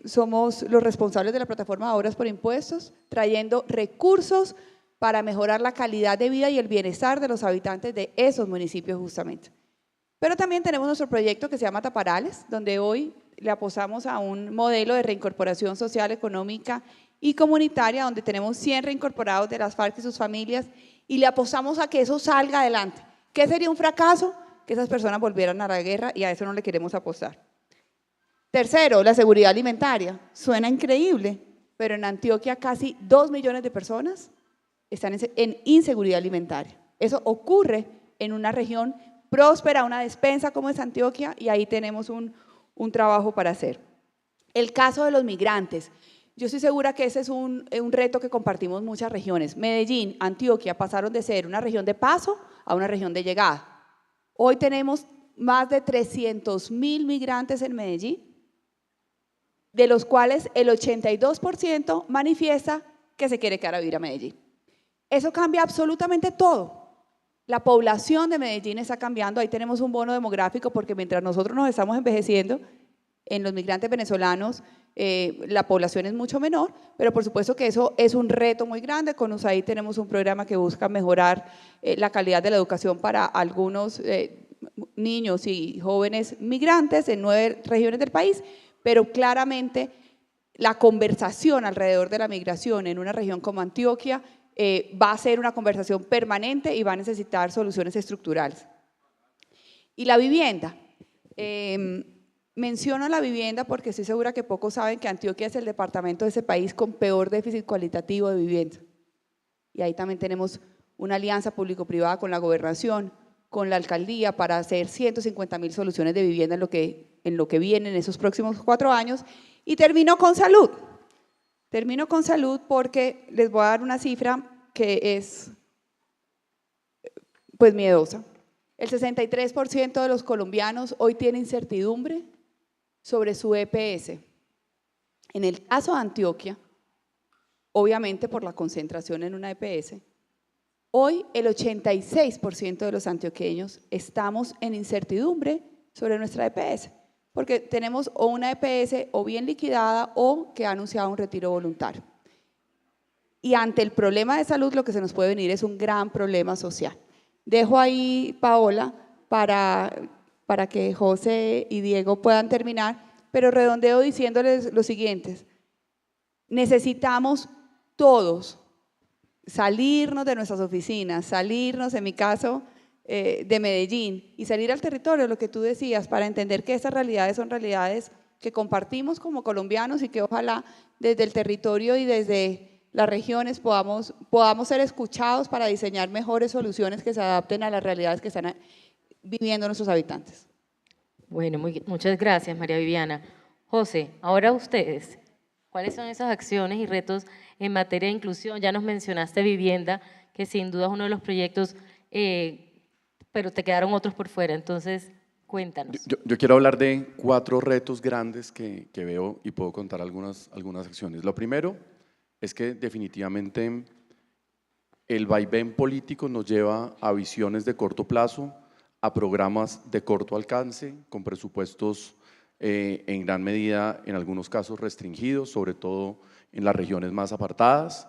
somos los responsables de la plataforma de obras por impuestos, trayendo recursos para mejorar la calidad de vida y el bienestar de los habitantes de esos municipios justamente. Pero también tenemos nuestro proyecto que se llama Taparales, donde hoy le apostamos a un modelo de reincorporación social, económica y comunitaria, donde tenemos 100 reincorporados de las FARC y sus familias, y le apostamos a que eso salga adelante. ¿Qué sería un fracaso? Que esas personas volvieran a la guerra, y a eso no le queremos apostar. Tercero, la seguridad alimentaria. Suena increíble, pero en Antioquia casi 2 millones de personas están en inseguridad alimentaria. Eso ocurre en una región próspera, una despensa como es Antioquia, y ahí tenemos un trabajo para hacer. El caso de los migrantes. Yo estoy segura que ese es un reto que compartimos muchas regiones. Medellín, Antioquia pasaron de ser una región de paso a una región de llegada. Hoy tenemos más de 300.000 migrantes en Medellín, de los cuales el 82% manifiesta que se quiere quedar a vivir a Medellín. Eso cambia absolutamente todo. La población de Medellín está cambiando, ahí tenemos un bono demográfico porque mientras nosotros nos estamos envejeciendo, en los migrantes venezolanos la población es mucho menor, pero por supuesto que eso es un reto muy grande. Con USAID tenemos un programa que busca mejorar la calidad de la educación para algunos niños y jóvenes migrantes en 9 regiones del país, pero claramente la conversación alrededor de la migración en una región como Antioquia va a ser una conversación permanente y va a necesitar soluciones estructurales. Y la vivienda. Menciono la vivienda porque estoy segura que pocos saben que Antioquia es el departamento de ese país con peor déficit cualitativo de vivienda. Y ahí también tenemos una alianza público-privada con la gobernación, con la alcaldía, para hacer 150.000 soluciones de vivienda en lo que viene en esos próximos 4 años. Y termino con salud. Termino con salud porque les voy a dar una cifra que es pues miedosa. El 63% de los colombianos hoy tiene incertidumbre sobre su EPS. En el caso de Antioquia, obviamente por la concentración en una EPS, hoy el 86% de los antioqueños estamos en incertidumbre sobre nuestra EPS, porque tenemos o una EPS o bien liquidada o que ha anunciado un retiro voluntario. Y ante el problema de salud lo que se nos puede venir es un gran problema social. Dejo ahí, Paola, para que José y Diego puedan terminar, pero redondeo diciéndoles lo siguiente: necesitamos todos salirnos de nuestras oficinas, salirnos, en mi caso, de Medellín, y salir al territorio, lo que tú decías, para entender que estas realidades son realidades que compartimos como colombianos y que ojalá desde el territorio y desde las regiones podamos ser escuchados para diseñar mejores soluciones que se adapten a las realidades que están viviendo nuestros habitantes. Bueno, muchas gracias, María Viviana. José, ahora ustedes, ¿cuáles son esas acciones y retos en materia de inclusión? Ya nos mencionaste vivienda, que sin duda es uno de los proyectos, pero te quedaron otros por fuera, entonces cuéntanos. Yo quiero hablar de 4 retos grandes que veo y puedo contar algunas acciones. Lo primero es que definitivamente el vaivén político nos lleva a visiones de corto plazo, a programas de corto alcance, con presupuestos en gran medida, en algunos casos restringidos, sobre todo en las regiones más apartadas,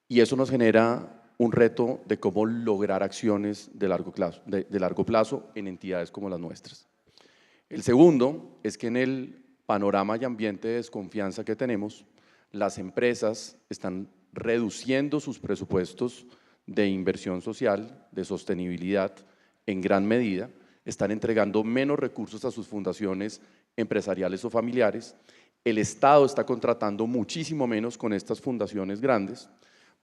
y eso nos genera un reto de cómo lograr acciones de largo plazo en entidades como las nuestras. El segundo es que en el panorama y ambiente de desconfianza que tenemos, las empresas están reduciendo sus presupuestos de inversión social, de sostenibilidad, en gran medida, están entregando menos recursos a sus fundaciones empresariales o familiares, el Estado está contratando muchísimo menos con estas fundaciones grandes,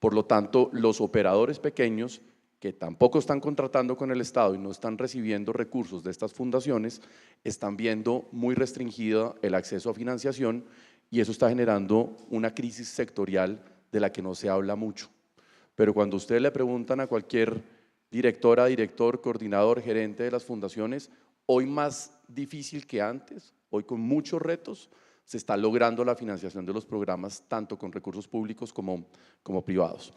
por lo tanto, los operadores pequeños que tampoco están contratando con el Estado y no están recibiendo recursos de estas fundaciones, están viendo muy restringido el acceso a financiación y eso está generando una crisis sectorial de la que no se habla mucho. Pero cuando ustedes le preguntan a cualquier directora, director, coordinador, gerente de las fundaciones, hoy más difícil que antes, hoy con muchos retos, se está logrando la financiación de los programas tanto con recursos públicos como privados.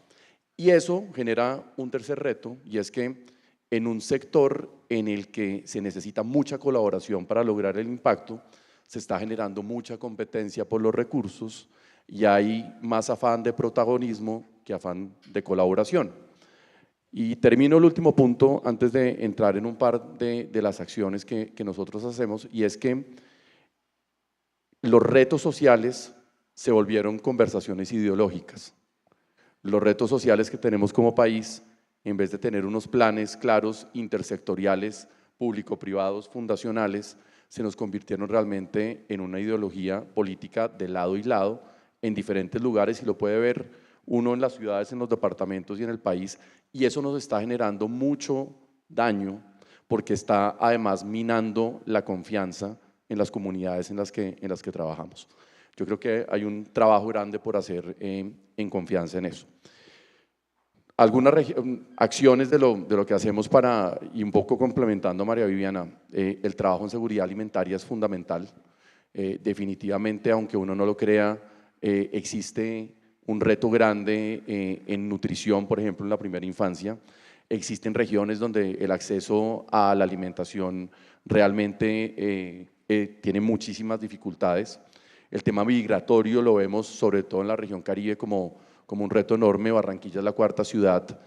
Y eso genera un tercer reto y es que en un sector en el que se necesita mucha colaboración para lograr el impacto, se está generando mucha competencia por los recursos y hay más afán de protagonismo que afán de colaboración. Y termino el último punto antes de entrar en un par de las acciones que nosotros hacemos y es que los retos sociales se volvieron conversaciones ideológicas. Los retos sociales que tenemos como país, en vez de tener unos planes claros, intersectoriales, público-privados, fundacionales, se nos convirtieron realmente en una ideología política de lado y lado, en diferentes lugares, y lo puede ver uno en las ciudades, en los departamentos y en el país, y eso nos está generando mucho daño, porque está además minando la confianza en las comunidades en las que trabajamos. Yo creo que hay un trabajo grande por hacer en confianza en eso. Algunas acciones de lo que hacemos para, y un poco complementando a María Viviana, el trabajo en seguridad alimentaria es fundamental. Definitivamente, aunque uno no lo crea, existe un reto grande en nutrición, por ejemplo, en la primera infancia. Existen regiones donde el acceso a la alimentación realmente tiene muchísimas dificultades. El tema migratorio lo vemos sobre todo en la región Caribe como un reto enorme. Barranquilla es la 4ª ciudad,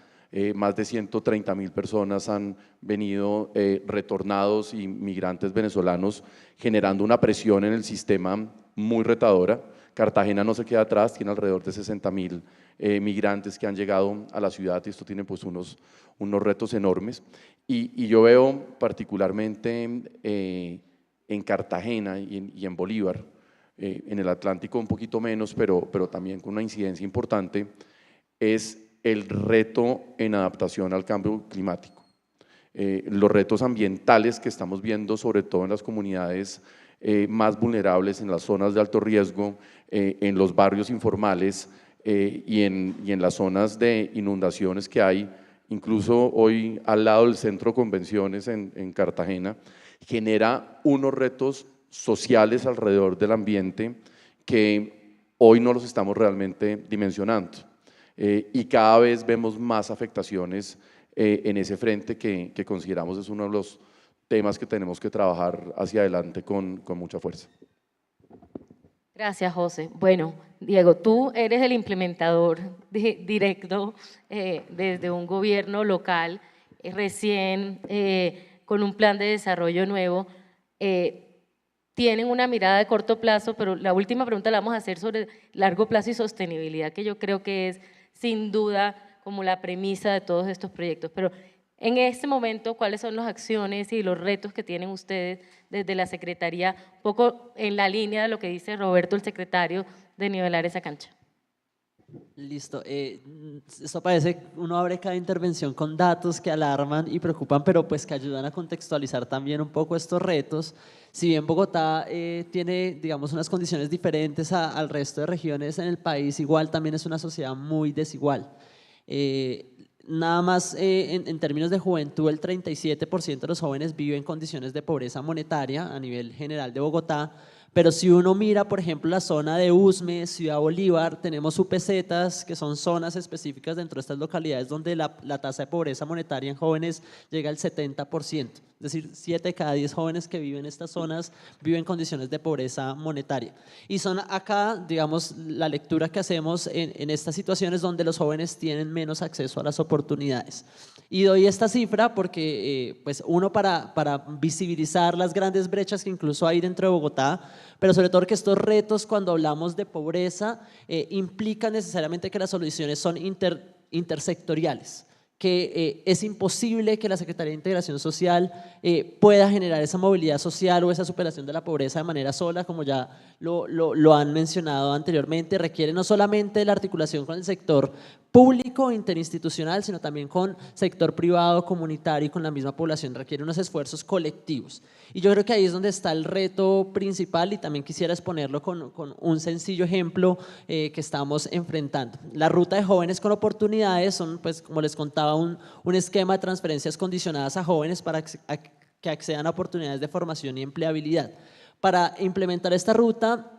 más de 130.000 personas han venido retornados y migrantes venezolanos generando una presión en el sistema muy retadora. Cartagena no se queda atrás, tiene alrededor de 60.000 migrantes que han llegado a la ciudad y esto tiene pues unos retos enormes. Y yo veo particularmente en Cartagena y en Bolívar, en el Atlántico un poquito menos, pero también con una incidencia importante, es el reto en adaptación al cambio climático. Los retos ambientales que estamos viendo, sobre todo en las comunidades más vulnerables, en las zonas de alto riesgo, en los barrios informales y en las zonas de inundaciones que hay, incluso hoy al lado del centro de convenciones en Cartagena, genera unos retos sociales alrededor del ambiente que hoy no los estamos realmente dimensionando y cada vez vemos más afectaciones en ese frente que consideramos es uno de los temas que tenemos que trabajar hacia adelante con mucha fuerza. Gracias, José. Bueno, Diego, tú eres el implementador directo desde un gobierno local, recién con un plan de desarrollo nuevo. Tienen una mirada de corto plazo, pero la última pregunta la vamos a hacer sobre largo plazo y sostenibilidad, que yo creo que es sin duda como la premisa de todos estos proyectos. Pero En este momento, ¿cuáles son las acciones y los retos que tienen ustedes desde la Secretaría, un poco en la línea de lo que dice Roberto, el secretario, de nivelar esa cancha? Listo. Esto parece, uno abre cada intervención con datos que alarman y preocupan, pero pues que ayudan a contextualizar también un poco estos retos. Si bien Bogotá tiene, digamos, unas condiciones diferentes al resto de regiones en el país, igual también es una sociedad muy desigual. Nada más en términos de juventud, el 37% de los jóvenes vive en condiciones de pobreza monetaria a nivel general de Bogotá, pero si uno mira, por ejemplo, la zona de Usme, Ciudad Bolívar, tenemos UPZs, que son zonas específicas dentro de estas localidades donde la tasa de pobreza monetaria en jóvenes llega al 70%. Es decir, 7 de cada 10 jóvenes que viven en estas zonas viven en condiciones de pobreza monetaria. Y son acá, digamos, la lectura que hacemos en estas situaciones donde los jóvenes tienen menos acceso a las oportunidades. Y doy esta cifra porque, pues, uno, para visibilizar las grandes brechas que incluso hay dentro de Bogotá, pero sobre todo que estos retos, cuando hablamos de pobreza, implican necesariamente que las soluciones son intersectoriales, que es imposible que la Secretaría de Integración Social pueda generar esa movilidad social o esa superación de la pobreza de manera sola, como ya lo han mencionado anteriormente. Requiere no solamente la articulación con el sector público, interinstitucional, sino también con sector privado, comunitario y con la misma población. Requiere unos esfuerzos colectivos. Y yo creo que ahí es donde está el reto principal, y también quisiera exponerlo con un sencillo ejemplo que estamos enfrentando. La ruta de jóvenes con oportunidades son, pues, como les contaba, un esquema de transferencias condicionadas a jóvenes para que accedan a oportunidades de formación y empleabilidad. Para implementar esta ruta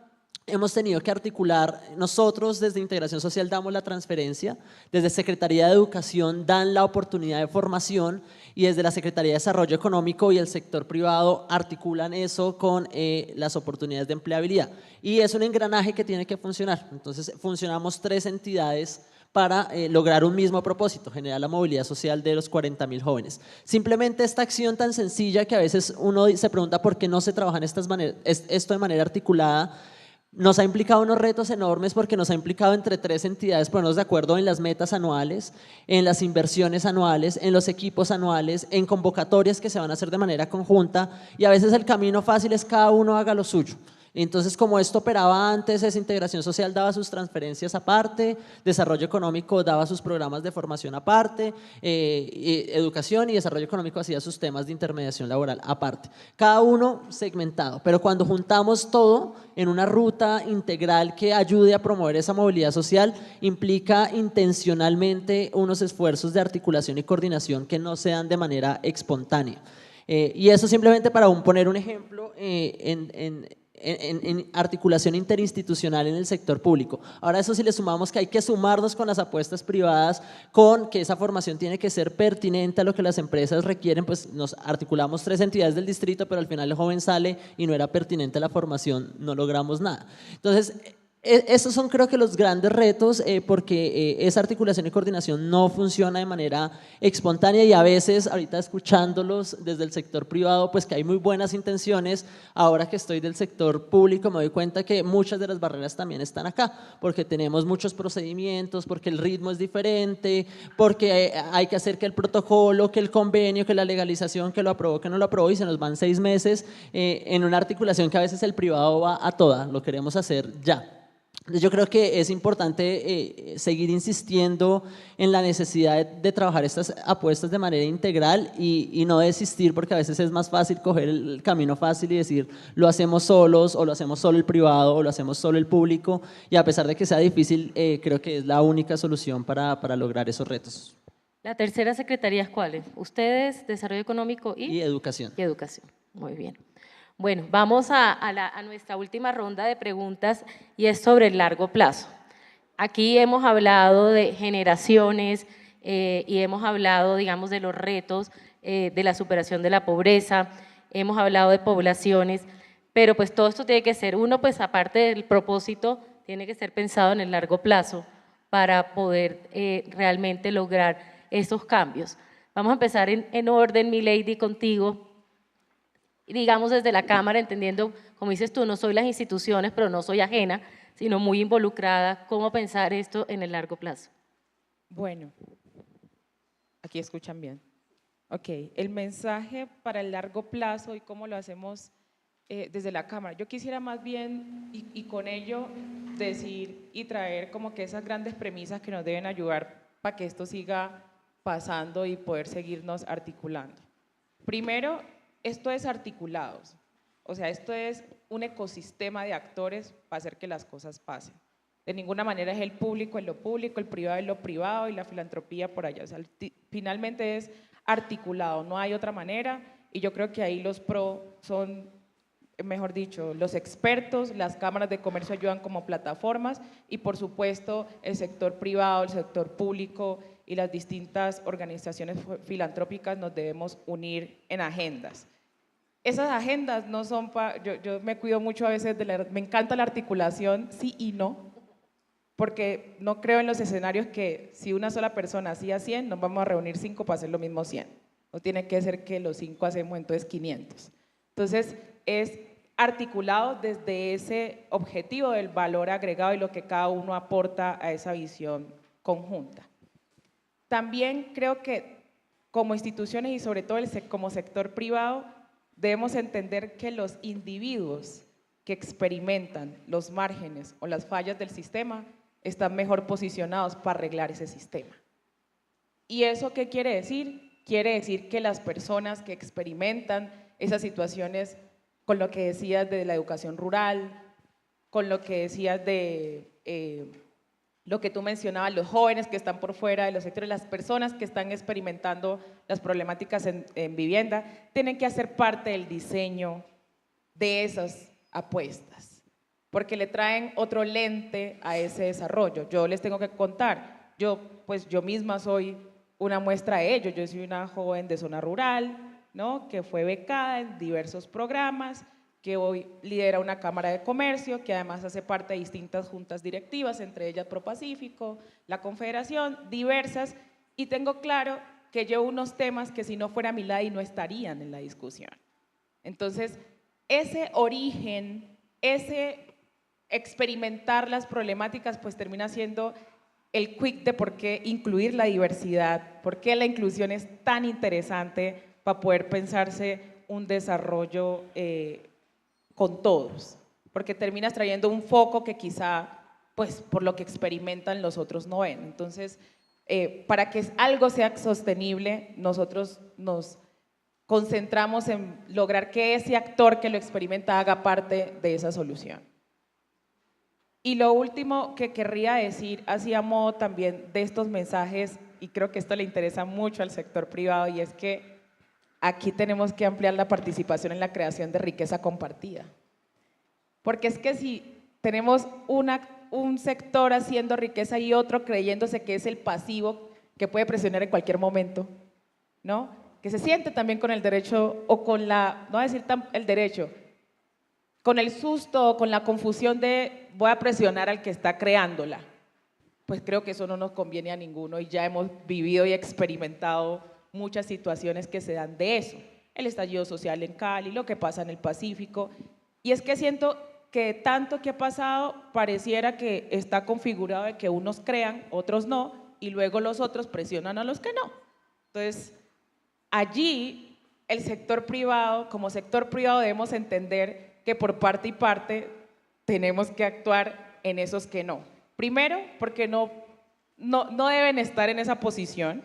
hemos tenido que articular, nosotros desde Integración Social damos la transferencia, desde Secretaría de Educación dan la oportunidad de formación y desde la Secretaría de Desarrollo Económico y el sector privado articulan eso con las oportunidades de empleabilidad. Y es un engranaje que tiene que funcionar. Entonces funcionamos 3 entidades para lograr un mismo propósito, generar la movilidad social de los 40.000 jóvenes. Simplemente esta acción tan sencilla que a veces uno se pregunta por qué no se trabaja esto de manera articulada, nos ha implicado unos retos enormes porque nos ha implicado entre 3 entidades ponernos de acuerdo en las metas anuales, en las inversiones anuales, en los equipos anuales, en convocatorias que se van a hacer de manera conjunta, y a veces el camino fácil es cada uno haga lo suyo. Entonces, como esto operaba antes, esa Integración Social daba sus transferencias aparte, Desarrollo Económico daba sus programas de formación aparte, Educación y Desarrollo Económico hacía sus temas de intermediación laboral aparte. Cada uno segmentado, pero cuando juntamos todo en una ruta integral que ayude a promover esa movilidad social, implica intencionalmente unos esfuerzos de articulación y coordinación que no se dan de manera espontánea. Y eso simplemente para poner un ejemplo en articulación interinstitucional en el sector público. Ahora eso sí le sumamos que hay que sumarnos con las apuestas privadas, con que esa formación tiene que ser pertinente a lo que las empresas requieren, pues nos articulamos 3 entidades del distrito, pero al final el joven sale y no era pertinente la formación, no logramos nada. Entonces, estos son, creo que, los grandes retos porque esa articulación y coordinación no funciona de manera espontánea, y a veces, ahorita escuchándolos desde el sector privado, pues que hay muy buenas intenciones. Ahora que estoy del sector público me doy cuenta que muchas de las barreras también están acá, porque tenemos muchos procedimientos, porque el ritmo es diferente, porque hay que hacer que el protocolo, que el convenio, que la legalización, que lo aprobó, que no lo aprobó, y se nos van 6 meses en una articulación que a veces el privado va a toda, lo queremos hacer ya. Yo creo que es importante seguir insistiendo en la necesidad de trabajar estas apuestas de manera integral y no desistir, porque a veces es más fácil coger el camino fácil y decir lo hacemos solos, o lo hacemos solo el privado, o lo hacemos solo el público, y a pesar de que sea difícil, creo que es la única solución para lograr esos retos. ¿La tercera secretaría es cuál? Ustedes, Desarrollo Económico y Educación. Y Educación, muy bien. Bueno, vamos a nuestra última ronda de preguntas, y es sobre el largo plazo. Aquí hemos hablado de generaciones y hemos hablado, digamos, de los retos de la superación de la pobreza, hemos hablado de poblaciones, pero pues todo esto tiene que ser, uno, pues aparte del propósito, tiene que ser pensado en el largo plazo para poder realmente lograr esos cambios. Vamos a empezar en orden, Milady, contigo. Digamos desde la Cámara, entendiendo, como dices tú, no soy las instituciones, pero no soy ajena, sino muy involucrada, ¿cómo pensar esto en el largo plazo? Bueno, aquí escuchan bien. Ok, el mensaje para el largo plazo y cómo lo hacemos desde la Cámara. Yo quisiera más bien, y con ello, decir y traer como que esas grandes premisas que nos deben ayudar para que esto siga pasando y poder seguirnos articulando. Primero, esto es articulados, o sea, esto es un ecosistema de actores para hacer que las cosas pasen. De ninguna manera es el público en lo público, el privado en lo privado y la filantropía por allá. O sea, finalmente es articulado, no hay otra manera, y yo creo que ahí los PRO son, mejor dicho, los expertos, las cámaras de comercio ayudan como plataformas y por supuesto el sector privado, el sector público y las distintas organizaciones filantrópicas nos debemos unir en agendas. Esas agendas no son para, yo me cuido mucho a veces, me encanta la articulación, sí y no, porque no creo en los escenarios que si una sola persona hacía 100, nos vamos a reunir 5 para hacer lo mismo 100. No tiene que ser que los 5 hacemos entonces 500. Entonces, es articulado desde ese objetivo del valor agregado y lo que cada uno aporta a esa visión conjunta. También creo que como instituciones y sobre todo como sector privado, debemos entender que los individuos que experimentan los márgenes o las fallas del sistema están mejor posicionados para arreglar ese sistema. ¿Y eso qué quiere decir? Quiere decir que las personas que experimentan esas situaciones, con lo que decías de la educación rural, con lo que decías de lo que tú mencionabas, los jóvenes que están por fuera de los sectores, las personas que están experimentando las problemáticas en vivienda, tienen que hacer parte del diseño de esas apuestas, porque le traen otro lente a ese desarrollo. Yo les tengo que contar, yo misma soy una muestra de ello. Yo soy una joven de zona rural, ¿no?, que fue becada en diversos programas, que hoy lidera una cámara de comercio, que además hace parte de distintas juntas directivas, entre ellas ProPacífico, la Confederación, diversas, y tengo claro que llevo unos temas que si no fuera Milady no estarían en la discusión. Entonces, ese origen, ese experimentar las problemáticas, pues termina siendo el quick de por qué incluir la diversidad, por qué la inclusión es tan interesante para poder pensarse un desarrollo con todos, porque terminas trayendo un foco que quizá, pues por lo que experimentan los otros no ven. Entonces, para que algo sea sostenible, nosotros nos concentramos en lograr que ese actor que lo experimenta haga parte de esa solución. Y lo último que querría decir, así a modo también de estos mensajes, y creo que esto le interesa mucho al sector privado, y es que aquí tenemos que ampliar la participación en la creación de riqueza compartida. Porque es que si tenemos un sector haciendo riqueza y otro creyéndose que es el pasivo que puede presionar en cualquier momento, ¿no?, que se siente también con el derecho o con la, no voy a decir el derecho, con el susto o con la confusión de voy a presionar al que está creándola, pues creo que eso no nos conviene a ninguno y ya hemos vivido y experimentado muchas situaciones que se dan de eso. El estallido social en Cali, lo que pasa en el Pacífico, y es que siento que tanto que ha pasado pareciera que está configurado de que unos crean, otros no, y luego los otros presionan a los que no. Entonces, allí el sector privado, como sector privado debemos entender que por parte y parte tenemos que actuar en esos que no. Primero, porque no deben estar en esa posición.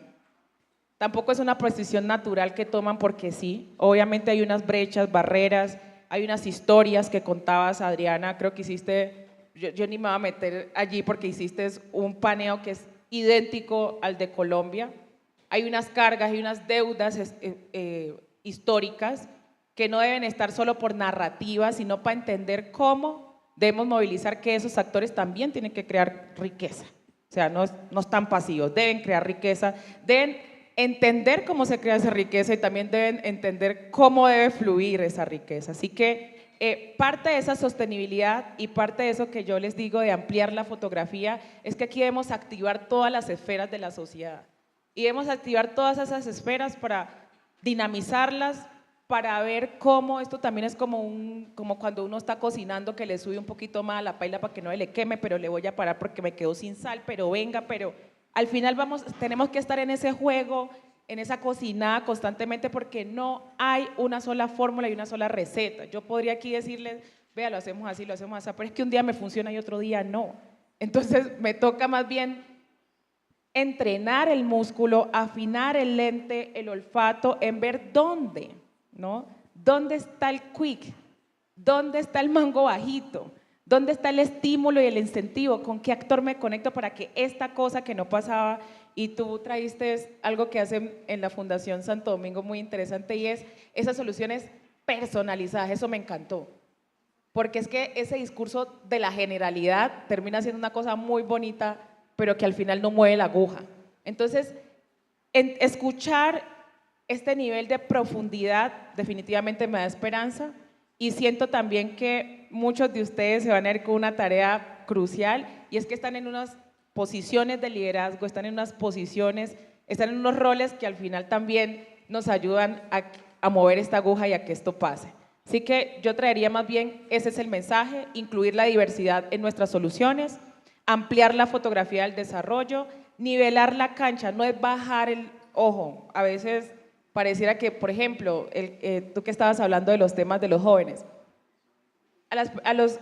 Tampoco es una posición natural que toman porque sí. Obviamente hay unas brechas, barreras, hay unas historias que contabas, Adriana, creo que hiciste, yo ni me voy a meter allí porque hiciste un paneo que es idéntico al de Colombia. Hay unas cargas, hay unas deudas históricas que no deben estar solo por narrativa, sino para entender cómo debemos movilizar que esos actores también tienen que crear riqueza. O sea, no están pasivos, deben crear riqueza, deben entender cómo se crea esa riqueza y también deben entender cómo debe fluir esa riqueza. Así que parte de esa sostenibilidad y parte de eso que yo les digo de ampliar la fotografía es que aquí debemos activar todas las esferas de la sociedad y debemos activar todas esas esferas para dinamizarlas, para ver cómo esto también es como cuando uno está cocinando que le sube un poquito más a la paila para que no le queme, pero le voy a parar porque me quedo sin sal, pero venga, pero al final tenemos que estar en ese juego en esa cocinada constantemente porque no hay una sola fórmula y una sola receta. Yo podría aquí decirles, vea, lo hacemos así, pero es que un día me funciona y otro día no. Entonces me toca más bien entrenar el músculo, afinar el lente, el olfato, en ver dónde, ¿no? ¿Dónde está el quick? ¿Dónde está el mango bajito? ¿Dónde está el estímulo y el incentivo? ¿Con qué actor me conecto para que esta cosa que no pasaba? Y tú traíste algo que hacen en la Fundación Santo Domingo muy interesante y es esas soluciones personalizadas. Eso me encantó. Porque es que ese discurso de la generalidad termina siendo una cosa muy bonita, pero que al final no mueve la aguja. Entonces, escuchar este nivel de profundidad definitivamente me da esperanza y siento también que muchos de ustedes se van a ir con una tarea crucial y es que están en unas posiciones de liderazgo, están en unas posiciones, están en unos roles que al final también nos ayudan a mover esta aguja y a que esto pase. Así que yo traería más bien, ese es el mensaje, incluir la diversidad en nuestras soluciones, ampliar la fotografía del desarrollo, nivelar la cancha, no es bajar el ojo. A veces pareciera que, por ejemplo, tú que estabas hablando de los temas de los jóvenes, a las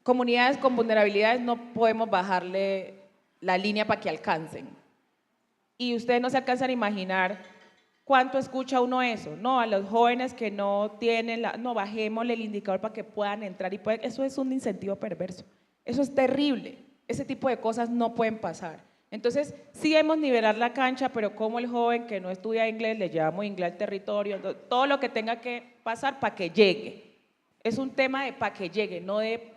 comunidades con vulnerabilidades no podemos bajarle la línea para que alcancen. Y ustedes no se alcanzan a imaginar cuánto escucha uno eso. No, a los jóvenes que no tienen, no, bajémosle el indicador para que puedan entrar. Eso es un incentivo perverso. Eso es terrible. Ese tipo de cosas no pueden pasar. Entonces, sí debemos nivelar la cancha, pero como el joven que no estudia inglés, le llevamos inglés al territorio, todo lo que tenga que pasar para que llegue. Es un tema de para que llegue, no de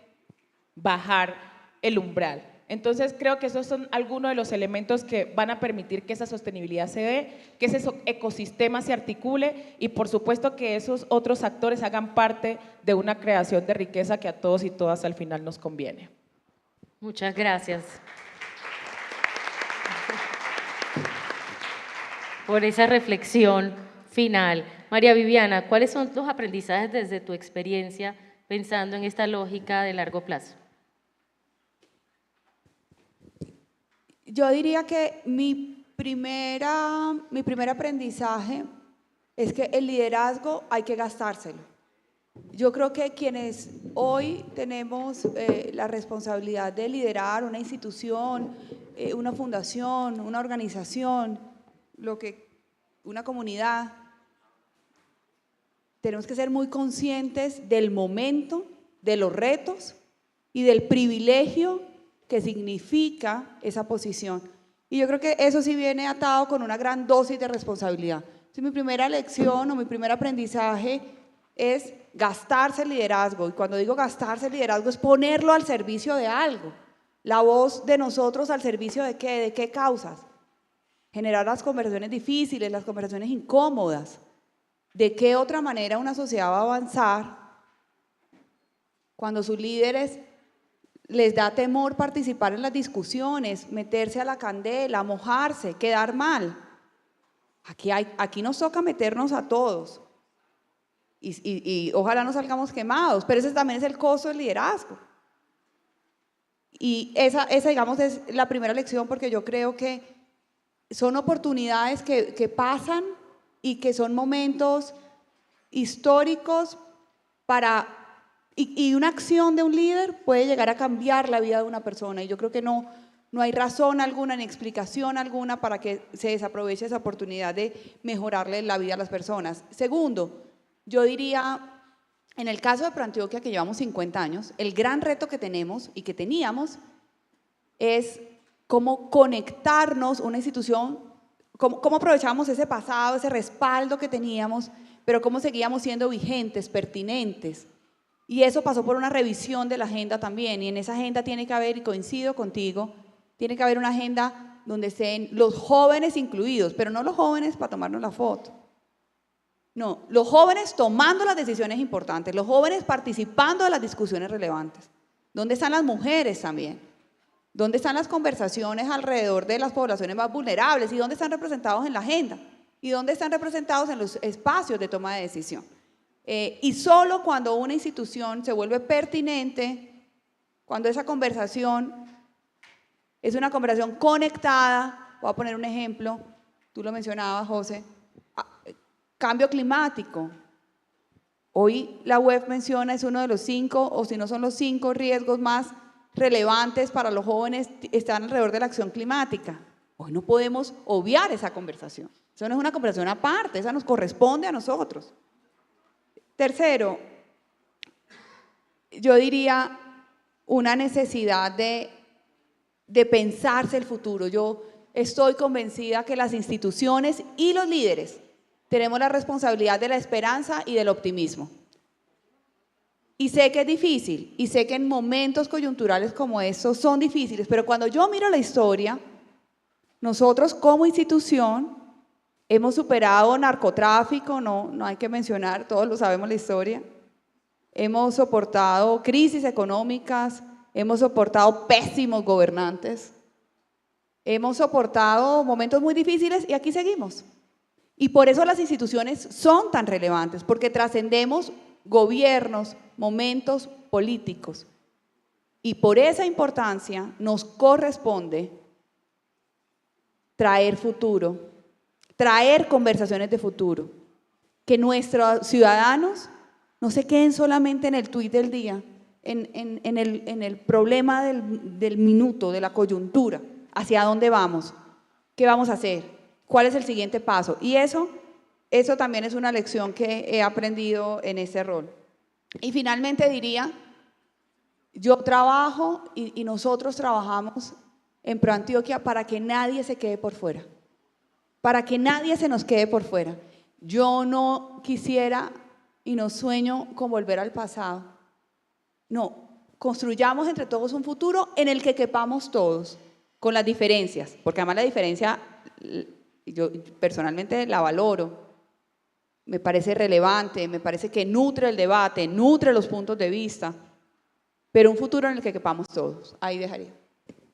bajar el umbral. Entonces, creo que esos son algunos de los elementos que van a permitir que esa sostenibilidad se dé, que ese ecosistema se articule y, por supuesto, que esos otros actores hagan parte de una creación de riqueza que a todos y todas al final nos conviene. Muchas gracias por esa reflexión final. María Viviana, ¿cuáles son los aprendizajes desde tu experiencia pensando en esta lógica de largo plazo? Yo diría que mi primer aprendizaje es que el liderazgo hay que gastárselo. Yo creo que quienes hoy tenemos la responsabilidad de liderar una institución, una fundación, una organización, una comunidad, tenemos que ser muy conscientes del momento, de los retos y del privilegio que significa esa posición. Y yo creo que eso sí viene atado con una gran dosis de responsabilidad. Entonces, mi primera lección o mi primer aprendizaje es gastarse el liderazgo. Y cuando digo gastarse el liderazgo es ponerlo al servicio de algo. La voz de nosotros al servicio de qué, de qué causas. Generar las conversaciones difíciles, las conversaciones incómodas. ¿De qué otra manera una sociedad va a avanzar cuando sus líderes les da temor participar en las discusiones, meterse a la candela, mojarse, quedar mal? Aquí nos toca meternos a todos y ojalá no salgamos quemados, pero ese también es el costo del liderazgo. Y esa digamos es la primera lección, porque yo creo que son oportunidades que pasan y que son momentos históricos y una acción de un líder puede llegar a cambiar la vida de una persona. Y yo creo que no hay razón alguna ni explicación alguna para que se desaproveche esa oportunidad de mejorarle la vida a las personas. Segundo, yo diría, en el caso de ProAntioquia, que llevamos 50 años, el gran reto que tenemos y que teníamos es cómo conectarnos una institución, cómo aprovechábamos ese pasado, ese respaldo que teníamos, pero cómo seguíamos siendo vigentes, pertinentes. Y eso pasó por una revisión de la agenda también, y en esa agenda tiene que haber, y coincido contigo, tiene que haber una agenda donde estén los jóvenes incluidos, pero no los jóvenes para tomarnos la foto. No, los jóvenes tomando las decisiones importantes, los jóvenes participando de las discusiones relevantes. ¿Dónde están las mujeres también? ¿Dónde están las conversaciones alrededor de las poblaciones más vulnerables? ¿Y dónde están representados en la agenda? ¿Y dónde están representados en los espacios de toma de decisión? Y solo cuando una institución se vuelve pertinente, cuando esa conversación es una conversación conectada, voy a poner un ejemplo, tú lo mencionabas, José, cambio climático. Hoy la web menciona, es uno de los 5, o si no son los 5 riesgos más relevantes para los jóvenes, están alrededor de la acción climática. Hoy no podemos obviar esa conversación. Eso no es una conversación aparte, esa nos corresponde a nosotros. Tercero, yo diría una necesidad de pensarse el futuro. Yo estoy convencida que las instituciones y los líderes tenemos la responsabilidad de la esperanza y del optimismo. Y sé que es difícil, y sé que en momentos coyunturales como estos son difíciles, pero cuando yo miro la historia, nosotros como institución hemos superado narcotráfico, no hay que mencionar, todos lo sabemos la historia. Hemos soportado crisis económicas, hemos soportado pésimos gobernantes, hemos soportado momentos muy difíciles y aquí seguimos. Y por eso las instituciones son tan relevantes, porque trascendemos gobiernos, momentos políticos. Y por esa importancia nos corresponde traer futuro, traer conversaciones de futuro, que nuestros ciudadanos no se queden solamente en el tuit del día, en el problema del minuto, de la coyuntura, hacia dónde vamos, qué vamos a hacer, cuál es el siguiente paso. Y eso también es una lección que he aprendido en ese rol. Y finalmente diría, yo trabajo y nosotros trabajamos en ProAntioquia para que nadie se quede por fuera, para que nadie se nos quede por fuera. Yo no quisiera y no sueño con volver al pasado. No, construyamos entre todos un futuro en el que quepamos todos, con las diferencias, porque además la diferencia, yo personalmente la valoro, me parece relevante, me parece que nutre el debate, nutre los puntos de vista, pero un futuro en el que quepamos todos. Ahí dejaría.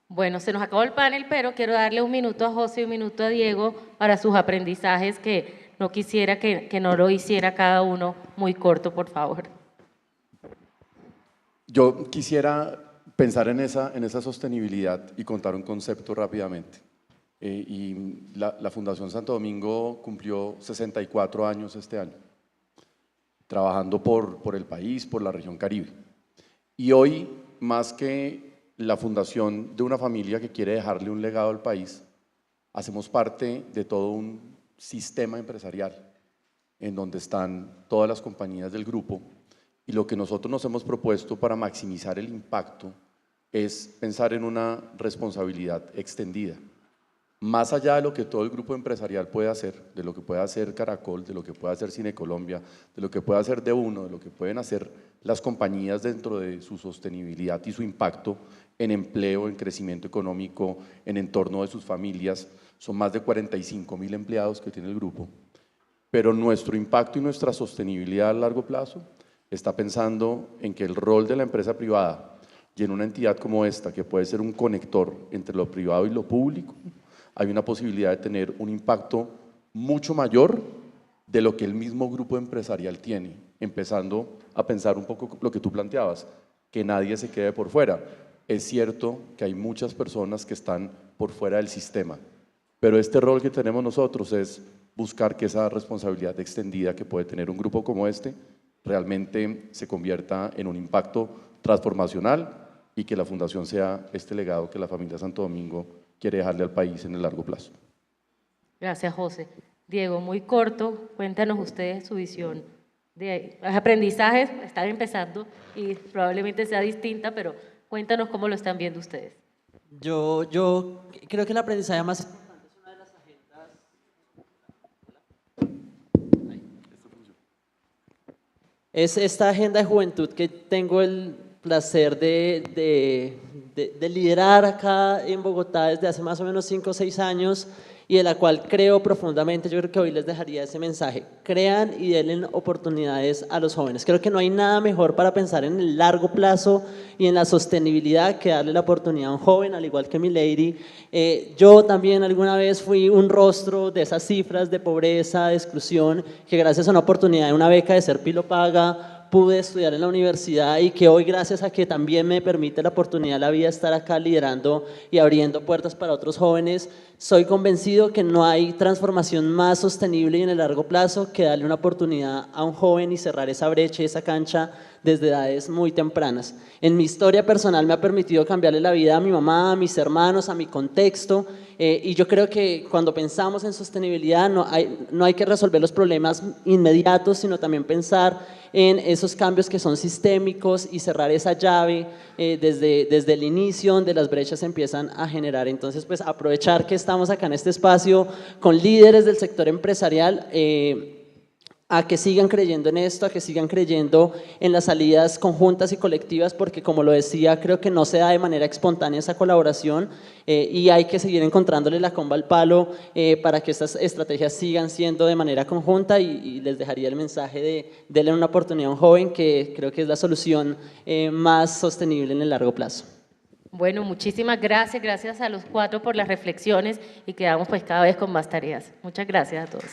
Bueno, se nos acabó el panel, pero quiero darle un minuto a José y un minuto a Diego para sus aprendizajes, que no quisiera que no lo hiciera cada uno muy corto, por favor. Yo quisiera pensar en esa sostenibilidad y contar un concepto rápidamente. Y la Fundación Santo Domingo cumplió 64 años este año, trabajando por el país, por la región Caribe. Y hoy, más que la fundación de una familia que quiere dejarle un legado al país, hacemos parte de todo un sistema empresarial en donde están todas las compañías del grupo, y lo que nosotros nos hemos propuesto para maximizar el impacto es pensar en una responsabilidad extendida. Más allá de lo que todo el grupo empresarial puede hacer, de lo que puede hacer Caracol, de lo que puede hacer Cine Colombia, de lo que puede hacer D1, de lo que pueden hacer las compañías dentro de su sostenibilidad y su impacto en empleo, en crecimiento económico, en entorno de sus familias. Son más de 45.000 empleados que tiene el grupo. Pero nuestro impacto y nuestra sostenibilidad a largo plazo está pensando en que el rol de la empresa privada y en una entidad como esta, que puede ser un conector entre lo privado y lo público, hay una posibilidad de tener un impacto mucho mayor de lo que el mismo grupo empresarial tiene, empezando a pensar un poco lo que tú planteabas, que nadie se quede por fuera. Es cierto que hay muchas personas que están por fuera del sistema, pero este rol que tenemos nosotros es buscar que esa responsabilidad extendida que puede tener un grupo como este realmente se convierta en un impacto transformacional y que la fundación sea este legado que la familia Santo Domingo quiere dejarle al país en el largo plazo. Gracias, José. Diego, muy corto, cuéntanos ustedes su visión de los aprendizajes. Están empezando y probablemente sea distinta, pero cuéntanos cómo lo están viendo ustedes. Yo creo que el aprendizaje más importante es una de las agendas. Es esta agenda de juventud que tengo el placer de liderar acá en Bogotá desde hace más o menos 5 o 6 años, y de la cual creo profundamente. Yo creo que hoy les dejaría ese mensaje: crean y denle oportunidades a los jóvenes. Creo que no hay nada mejor para pensar en el largo plazo y en la sostenibilidad que darle la oportunidad a un joven, al igual que Milady. Yo también alguna vez fui un rostro de esas cifras de pobreza, de exclusión, que gracias a una oportunidad de una beca de Ser Pilo Paga pude estudiar en la universidad, y que hoy, gracias a que también me permite la oportunidad, la vida, estar acá liderando y abriendo puertas para otros jóvenes, soy convencido que no hay transformación más sostenible y en el largo plazo que darle una oportunidad a un joven y cerrar esa brecha, esa cancha desde edades muy tempranas. En mi historia personal me ha permitido cambiarle la vida a mi mamá, a mis hermanos, a mi contexto, y yo creo que cuando pensamos en sostenibilidad no hay que resolver los problemas inmediatos, sino también pensar en esos cambios que son sistémicos y cerrar esa llave desde el inicio donde las brechas se empiezan a generar. Entonces, pues aprovechar que estamos acá en este espacio con líderes del sector empresarial, a que sigan creyendo en esto, a que sigan creyendo en las salidas conjuntas y colectivas, porque como lo decía, creo que no se da de manera espontánea esa colaboración y hay que seguir encontrándole la comba al palo para que estas estrategias sigan siendo de manera conjunta y les dejaría el mensaje de darle una oportunidad a un joven, que creo que es la solución más sostenible en el largo plazo. Bueno, muchísimas gracias, gracias a los 4 por las reflexiones y quedamos pues cada vez con más tareas. Muchas gracias a todos.